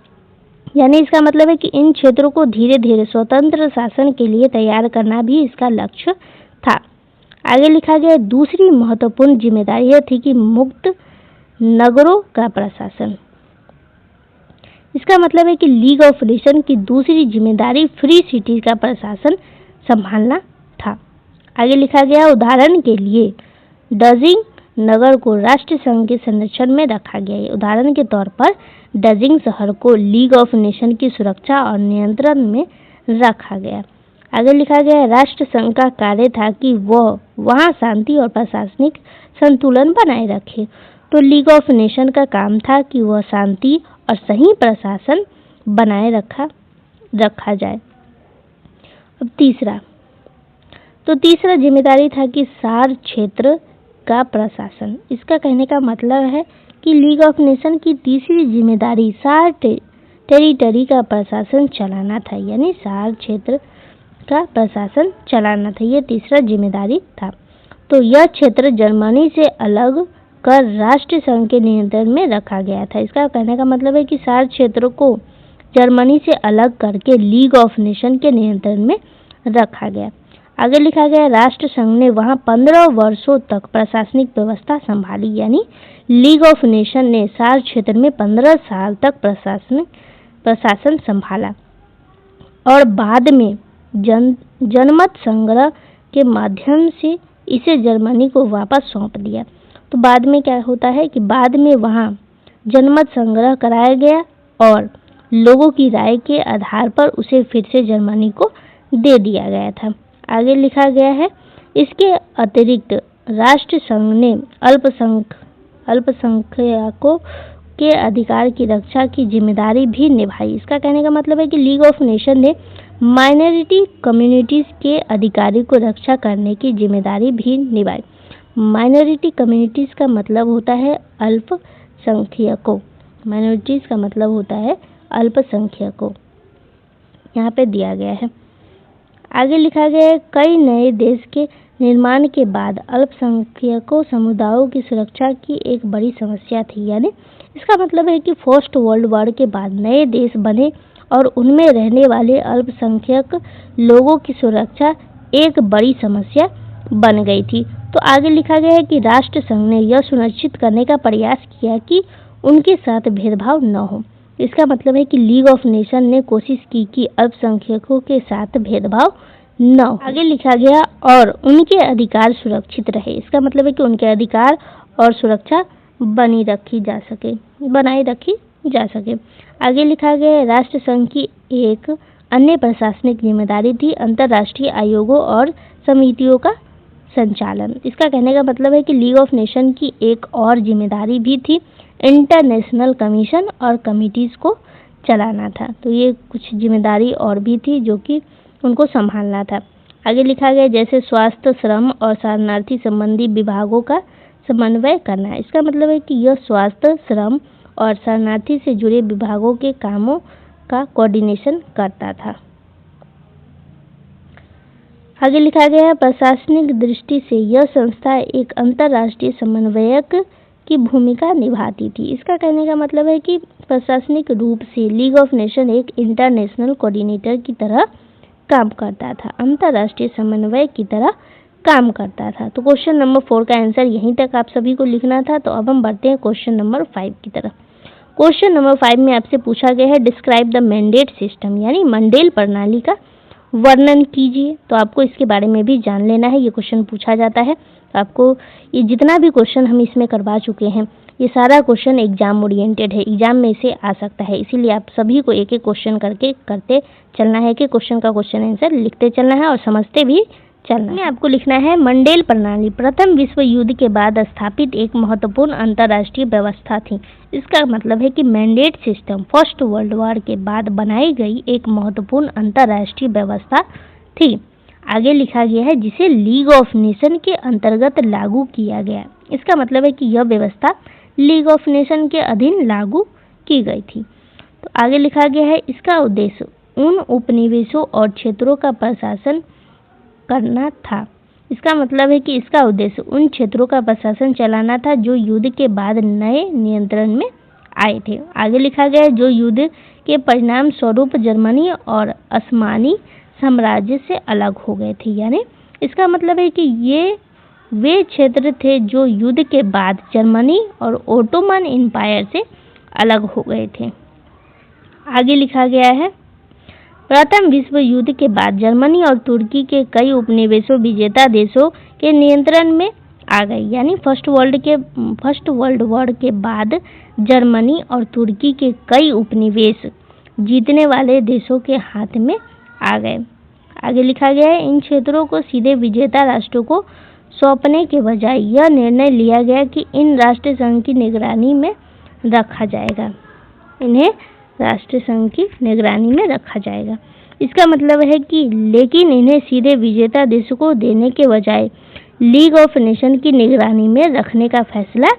यानी इसका मतलब है कि इन क्षेत्रों को धीरे धीरे स्वतंत्र शासन के लिए तैयार करना भी इसका लक्ष्य था। आगे लिखा गया, दूसरी महत्वपूर्ण जिम्मेदारी यह थी कि मुक्त नगरों का प्रशासन। इसका मतलब है कि लीग ऑफ नेशन की दूसरी जिम्मेदारी फ्री सिटी का प्रशासन संभालना था। आगे लिखा गया, उदाहरण के लिए डजिंग नगर को राष्ट्र संघ के संरक्षण में रखा गया है। उदाहरण के तौर पर डजिंग शहर को लीग ऑफ नेशन की सुरक्षा और नियंत्रण में रखा गया। आगे लिखा गया, राष्ट्र संघ का कार्य था कि वह वहां शांति और प्रशासनिक संतुलन बनाए रखे। तो लीग ऑफ नेशन का काम था कि वह शांति और सही प्रशासन बनाए रखा जाए। अब तीसरा जिम्मेदारी था कि सार क्षेत्र का प्रशासन। इसका कहने का मतलब है कि लीग ऑफ नेशन की तीसरी जिम्मेदारी सार टेरिटरी का प्रशासन चलाना था, यानी सार क्षेत्र का प्रशासन चलाना था। ये तीसरा जिम्मेदारी था। तो यह क्षेत्र जर्मनी से अलग कर राष्ट्र संघ के नियंत्रण में रखा गया था। इसका कहने का मतलब है कि सार क्षेत्र को जर्मनी से अलग करके लीग ऑफ नेशन के नियंत्रण में रखा गया। आगे लिखा गया, राष्ट्र संघ ने वहां 15 वर्षों तक प्रशासनिक व्यवस्था संभाली, यानी लीग ऑफ नेशन ने सार क्षेत्र में 15 साल तक प्रशासन संभाला और बाद में जनमत संग्रह के माध्यम से इसे जर्मनी को वापस सौंप दिया। तो बाद में क्या होता है कि बाद में वहां जनमत संग्रह कराया गया और लोगों की राय के आधार पर उसे फिर से जर्मनी को दे दिया गया था। आगे लिखा गया है, इसके अतिरिक्त राष्ट्र संघ ने अल्पसंख्यकों के अधिकार की रक्षा की जिम्मेदारी भी निभाई। इसका कहने का मतलब है कि लीग ऑफ नेशन ने माइनॉरिटी कम्युनिटीज के अधिकारी को रक्षा करने की जिम्मेदारी भी निभाई। माइनॉरिटी कम्युनिटीज का मतलब होता है अल्पसंख्यकों। माइनॉरिटीज का मतलब होता है अल्पसंख्यकों, यहाँ पे दिया गया है। आगे लिखा गया है, कई नए देश के निर्माण के बाद अल्पसंख्यकों समुदायों की सुरक्षा की एक बड़ी समस्या थी। यानी इसका मतलब है कि फर्स्ट वर्ल्ड वॉर के बाद नए देश बने और उनमें रहने वाले अल्पसंख्यक लोगों की सुरक्षा एक बड़ी समस्या बन गई थी। तो आगे लिखा गया है कि राष्ट्र संघ ने यह सुनिश्चित करने का प्रयास किया कि उनके साथ भेदभाव न हो। इसका मतलब है कि लीग ऑफ नेशन ने कोशिश की कि अल्पसंख्यकों के साथ भेदभाव न हो। आगे लिखा गया, और उनके अधिकार सुरक्षित रहे। इसका मतलब है कि उनके अधिकार और सुरक्षा बनाए रखी जा सके। आगे लिखा गया, राष्ट्र संघ की एक अन्य प्रशासनिक जिम्मेदारी थी अंतर्राष्ट्रीय आयोगों और समितियों का संचालन। इसका कहने का मतलब है कि लीग ऑफ नेशन की एक और जिम्मेदारी भी थी इंटरनेशनल कमीशन और कमिटीज को चलाना था। तो ये कुछ जिम्मेदारी और भी थी जो कि उनको संभालना था। आगे लिखा गया, जैसे स्वास्थ्य, श्रम और शरणार्थी संबंधी विभागों का समन्वय करना। इसका मतलब है कि यह स्वास्थ्य, श्रम और शरणार्थी से जुड़े विभागों के कामों का कोऑर्डिनेशन करता था। आगे लिखा गया है, प्रशासनिक दृष्टि से यह संस्था एक अंतर्राष्ट्रीय समन्वयक की भूमिका निभाती थी। इसका कहने का मतलब है कि प्रशासनिक रूप से लीग ऑफ नेशन एक इंटरनेशनल कोऑर्डिनेटर की तरह काम करता था, अंतर्राष्ट्रीय समन्वय की तरह काम करता था। तो क्वेश्चन नंबर 4 का आंसर यहीं तक आप सभी को लिखना था। तो अब हम बढ़ते हैं क्वेश्चन नंबर 5 की तरफ। क्वेश्चन नंबर 5 में आपसे पूछा गया है, डिस्क्राइब द मैंडेट सिस्टम, यानी मंडेल प्रणाली का वर्णन कीजिए। तो आपको इसके बारे में भी जान लेना है, ये क्वेश्चन पूछा जाता है। तो आपको ये जितना भी क्वेश्चन हम इसमें करवा चुके हैं, ये सारा क्वेश्चन एग्जाम ओरिएंटेड है, एग्जाम में से आ सकता है। इसीलिए आप सभी को एक एक क्वेश्चन करके करते चलना है कि क्वेश्चन का क्वेश्चन आंसर लिखते चलना है और समझते भी चलना है। आपको लिखना है, मंडेल प्रणाली प्रथम विश्व युद्ध के बाद स्थापित एक महत्वपूर्ण अंतर्राष्ट्रीय व्यवस्था थी। इसका मतलब है कि mandate system first world war के बाद बनाई गई एक महत्वपूर्ण अंतर्राष्ट्रीय व्यवस्था थी। आगे लिखा गया है, जिसे लीग ऑफ नेशन के अंतर्गत लागू किया गया। इसका मतलब है कि यह व्यवस्था लीग ऑफ नेशन के अधीन लागू की गई थी। तो आगे लिखा गया है, इसका उद्देश्य उन उपनिवेशों और क्षेत्रों का प्रशासन करना था। इसका मतलब है कि इसका उद्देश्य उन क्षेत्रों का प्रशासन चलाना था जो युद्ध के बाद नए नियंत्रण में आए थे। आगे लिखा गया है, जो युद्ध के परिणाम स्वरूप जर्मनी और ऑस्मानी साम्राज्य से अलग हो गए थे। यानी इसका मतलब है कि ये वे क्षेत्र थे जो युद्ध के बाद जर्मनी और ओटोमन एम्पायर से अलग हो गए थे। आगे लिखा गया है, प्रथम विश्व युद्ध के बाद जर्मनी और तुर्की के कई उपनिवेशों विजेता देशों के नियंत्रण में आ गए। यानी फर्स्ट वर्ल्ड वॉर के बाद जर्मनी और तुर्की के कई उपनिवेश जीतने वाले देशों के हाथ में आ गए। आगे लिखा गया है, इन क्षेत्रों को सीधे विजेता राष्ट्रों को सौंपने के बजाय यह निर्णय लिया गया कि इन राष्ट्र संघ की निगरानी में रखा जाएगा। इन्हें राष्ट्र संघ की निगरानी में रखा जाएगा। इसका मतलब है कि लेकिन इन्हें सीधे विजेता देशों को देने के बजाय लीग ऑफ नेशन की निगरानी में रखने का फैसला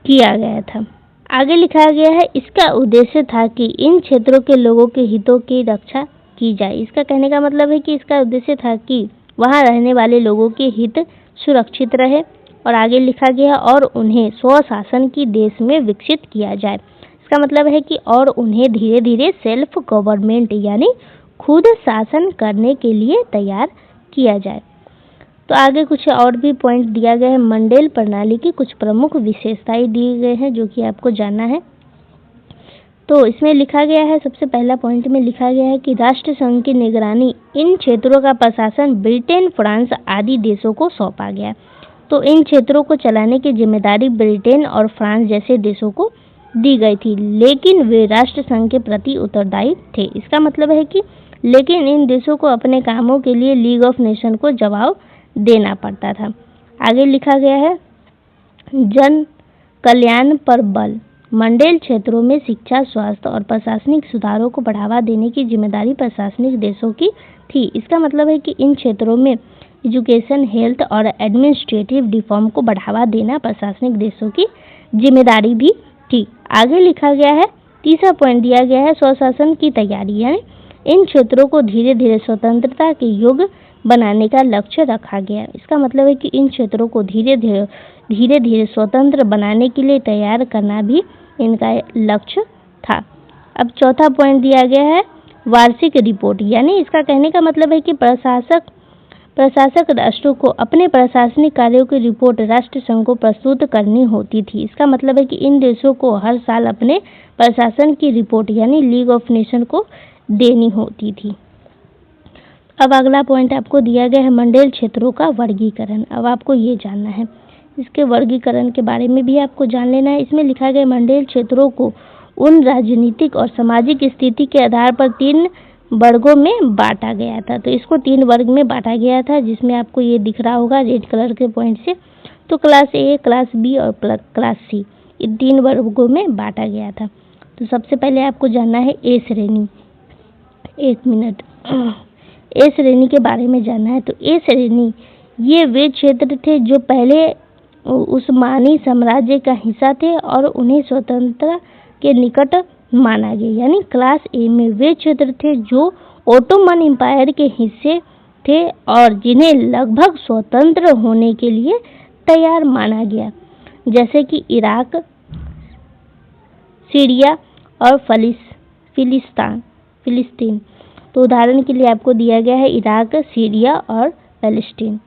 किया गया था। आगे लिखा गया है, इसका उद्देश्य था कि इन क्षेत्रों के लोगों के हितों की रक्षा की जाए। इसका कहने का मतलब है कि इसका उद्देश्य था कि वहां रहने वाले लोगों के हित सुरक्षित रहे। और आगे लिखा गया, और उन्हें स्वशासन की देश में विकसित किया जाए। इसका मतलब है कि और उन्हें धीरे धीरे सेल्फ गवर्नमेंट यानी खुद शासन करने के लिए तैयार किया जाए। तो आगे कुछ और भी पॉइंट दिया गया है। मंडेल प्रणाली की कुछ प्रमुख विशेषताएं दी गई हैं जो कि आपको जानना है। तो इसमें लिखा गया है, सबसे पहला पॉइंट में लिखा गया है कि राष्ट्र संघ की निगरानी, इन क्षेत्रों का प्रशासन ब्रिटेन, फ्रांस आदि देशों को सौंपा गया। तो इन क्षेत्रों को चलाने की जिम्मेदारी ब्रिटेन और फ्रांस जैसे देशों को दी गई थी, लेकिन वे राष्ट्र संघ के प्रति उत्तरदायी थे। इसका मतलब है कि लेकिन इन देशों को अपने कामों के लिए लीग ऑफ नेशन को जवाब देना पड़ता था। आगे लिखा गया है, जन कल्याण पर बल, मंडेल क्षेत्रों में शिक्षा, स्वास्थ्य और प्रशासनिक सुधारों को बढ़ावा देने की जिम्मेदारी प्रशासनिक देशों की थी। इसका मतलब है कि इन क्षेत्रों में एजुकेशन, हेल्थ और एडमिनिस्ट्रेटिव रिफॉर्म को बढ़ावा देना प्रशासनिक देशों की जिम्मेदारी भी थी। आगे लिखा गया है, तीसरा पॉइंट दिया गया है, स्वशासन की तैयारी, यानी इन क्षेत्रों को धीरे धीरे स्वतंत्रता के योग्य बनाने का लक्ष्य रखा गया। इसका मतलब है कि इन क्षेत्रों को धीरे धीरे स्वतंत्र बनाने के लिए तैयार करना भी इनका लक्ष्य था। अब चौथा पॉइंट दिया गया है, वार्षिक रिपोर्ट, यानी इसका कहने का मतलब है कि प्रशासक राष्ट्रों को अपने प्रशासनिक कार्यों की रिपोर्ट राष्ट्र संघ को प्रस्तुत करनी होती थी। इसका मतलब है कि इन देशों को हर साल अपने प्रशासन की रिपोर्ट यानी लीग ऑफ नेशन को देनी होती थी। अब अगला पॉइंट आपको दिया गया है, मंडेल क्षेत्रों का वर्गीकरण। अब आपको ये जानना है, इसके वर्गीकरण के बारे में भी आपको जान लेना है। इसमें लिखा गया, मंडेल क्षेत्रों को उन राजनीतिक और सामाजिक स्थिति के आधार पर 3 वर्गों में बांटा गया था। तो इसको 3 वर्ग में बांटा गया था, जिसमें आपको ये दिख रहा होगा रेड कलर के पॉइंट से। तो क्लास ए, क्लास बी और क्लास सी, इन 3 वर्गों में बांटा गया था। तो सबसे पहले आपको जानना है ए श्रेणी। एक मिनट, ए श्रेणी के बारे में जानना है। तो ए श्रेणी ये वे क्षेत्र थे जो पहले उस्मानी साम्राज्य का हिस्सा थे और उन्हें स्वतंत्रता के निकट माना गया। यानी क्लास ए में वे क्षेत्र थे जो ओटोमन एम्पायर के हिस्से थे और जिन्हें लगभग स्वतंत्र होने के लिए तैयार माना गया, जैसे कि इराक, सीरिया और फिलिस्तीन। तो उदाहरण के लिए आपको दिया गया है इराक, सीरिया और फिलिस्तीन।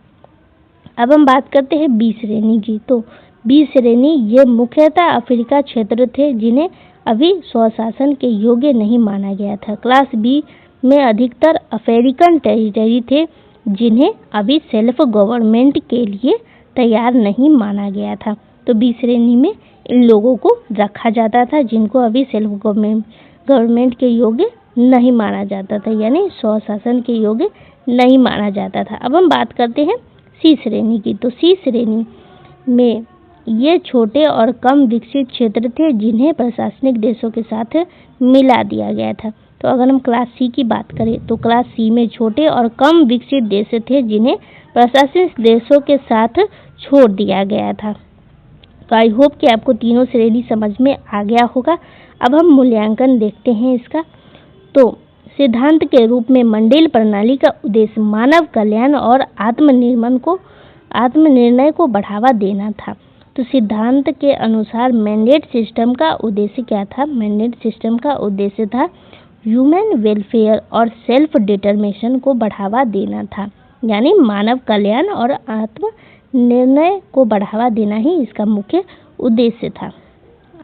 अब हम बात करते हैं बी श्रेणी की। तो बी श्रेणी ये मुख्यतः अफ्रीका क्षेत्र थे जिन्हें अभी स्वशासन के योग्य नहीं माना गया था। क्लास बी में अधिकतर अफ्रीकन टेरिटरी थे जिन्हें अभी सेल्फ गवर्नमेंट के लिए तैयार नहीं माना गया था। तो बी श्रेणी में इन लोगों को रखा जाता था जिनको अभी सेल्फ गवर्नमेंट के योग्य नहीं माना जाता था, यानी स्वशासन के योग्य नहीं माना जाता था। अब हम बात करते हैं सी श्रेणी की। तो सी श्रेणी में ये छोटे और कम विकसित क्षेत्र थे जिन्हें प्रशासनिक देशों के साथ मिला दिया गया था। तो अगर हम क्लास सी की बात करें तो क्लास सी में छोटे और कम विकसित देश थे जिन्हें प्रशासनिक देशों के साथ छोड़ दिया गया था। तो आई होप कि आपको तीनों श्रेणी समझ में आ गया होगा। अब हम मूल्यांकन देखते हैं इसका। तो सिद्धांत के रूप में मंडेल प्रणाली का उद्देश्य मानव कल्याण और आत्मनिर्णय को बढ़ावा देना था। तो सिद्धांत के अनुसार मैंडेट सिस्टम का उद्देश्य क्या था? मैंडेट सिस्टम का उद्देश्य था ह्यूमन वेलफेयर और सेल्फ डिटर्मिनेशन को बढ़ावा देना था, यानी मानव कल्याण और आत्मनिर्णय को बढ़ावा देना ही इसका मुख्य उद्देश्य था।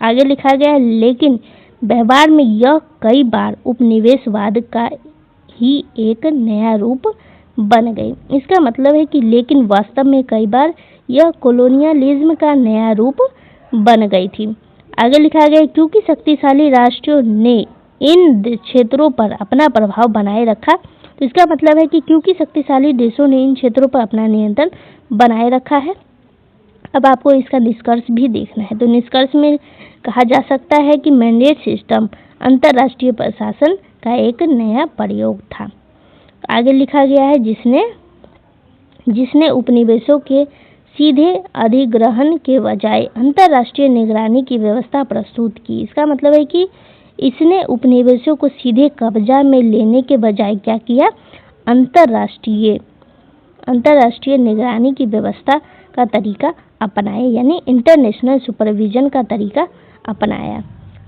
आगे लिखा गया है, लेकिन व्यवहार में यह कई बार उपनिवेशवाद का ही एक नया रूप बन गई। इसका मतलब है कि लेकिन वास्तव में कई बार यह कॉलोनियलिज्म का नया रूप बन गई थी। आगे लिखा गया, क्योंकि शक्तिशाली राष्ट्रों ने इन क्षेत्रों पर अपना प्रभाव बनाए रखा। तो इसका मतलब है कि क्योंकि शक्तिशाली देशों ने इन क्षेत्रों पर अपना नियंत्रण बनाए रखा है। अब आपको इसका निष्कर्ष भी देखना है। तो निष्कर्ष में कहा जा सकता है कि मैंडेट सिस्टम अंतर्राष्ट्रीय प्रशासन का एक नया प्रयोग था। आगे लिखा गया है, जिसने उपनिवेशों के सीधे अधिग्रहण के बजाय अंतर्राष्ट्रीय निगरानी की व्यवस्था प्रस्तुत की। इसका मतलब है कि इसने उपनिवेशों को सीधे कब्जा में लेने के बजाय क्या किया, अंतर्राष्ट्रीय निगरानी की व्यवस्था का तरीका अपनाया, यानी इंटरनेशनल सुपरविजन का तरीका अपनाया।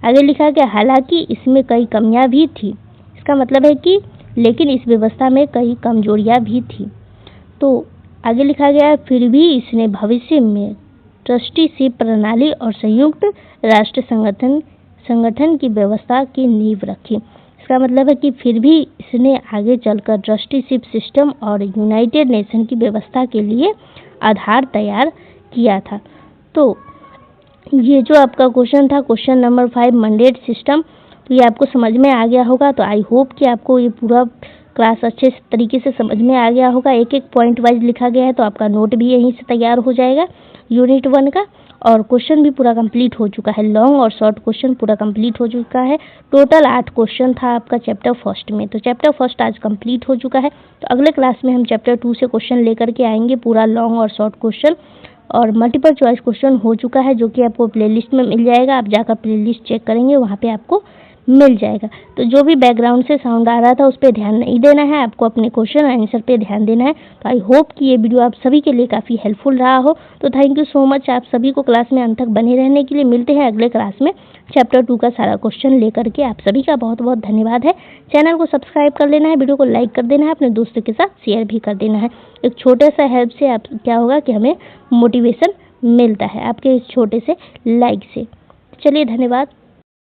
आगे लिखा गया हालांकि इसमें कई कमियां भी थी। इसका मतलब है कि लेकिन इस व्यवस्था में कई कमजोरियां भी थी। तो आगे लिखा गया फिर भी इसने भविष्य में ट्रस्टीशिप प्रणाली और संयुक्त राष्ट्र संगठन की व्यवस्था की नींव रखी। इसका मतलब है कि फिर भी इसने आगे चलकर ट्रस्टीशिप सिस्टम और यूनाइटेड नेशन की व्यवस्था के लिए आधार तैयार किया था। तो ये जो आपका क्वेश्चन था, क्वेश्चन नंबर 5 मैंडेट सिस्टम, तो ये आपको समझ में आ गया होगा। तो आई होप कि आपको ये पूरा क्लास अच्छे तरीके से समझ में आ गया होगा। एक एक पॉइंट वाइज लिखा गया है, तो आपका नोट भी यहीं से तैयार हो जाएगा यूनिट 1 का। और क्वेश्चन भी पूरा कंप्लीट हो चुका है, लॉन्ग और शॉर्ट क्वेश्चन पूरा कंप्लीट हो चुका है। टोटल 8 क्वेश्चन था आपका चैप्टर फर्स्ट में। तो चैप्टर फर्स्ट आज कंप्लीट हो चुका है। तो अगले क्लास में हम चैप्टर 2 से क्वेश्चन लेकर के आएंगे, पूरा लॉन्ग और शॉर्ट क्वेश्चन और मल्टीपल चॉइस क्वेश्चन हो चुका है, जो कि आपको प्लेलिस्ट में मिल जाएगा। आप जाकर प्लेलिस्ट चेक करेंगे, वहाँ पे आपको मिल जाएगा। तो जो भी बैकग्राउंड से साउंड आ रहा था उस पर ध्यान नहीं देना है, आपको अपने क्वेश्चन आंसर पे ध्यान देना है। तो आई होप कि ये वीडियो आप सभी के लिए काफ़ी हेल्पफुल रहा हो। तो थैंक यू सो मच आप सभी को क्लास में अंत तक बने रहने के लिए। मिलते हैं अगले क्लास में चैप्टर 2 का सारा क्वेश्चन लेकर के। आप सभी का बहुत बहुत धन्यवाद है। चैनल को सब्सक्राइब कर लेना है, वीडियो को लाइक कर देना है, अपने दोस्तों के साथ शेयर भी कर देना है। एक छोटे सा हेल्प से आप क्या होगा कि हमें मोटिवेशन मिलता है आपके इस छोटे से लाइक से। चलिए धन्यवाद।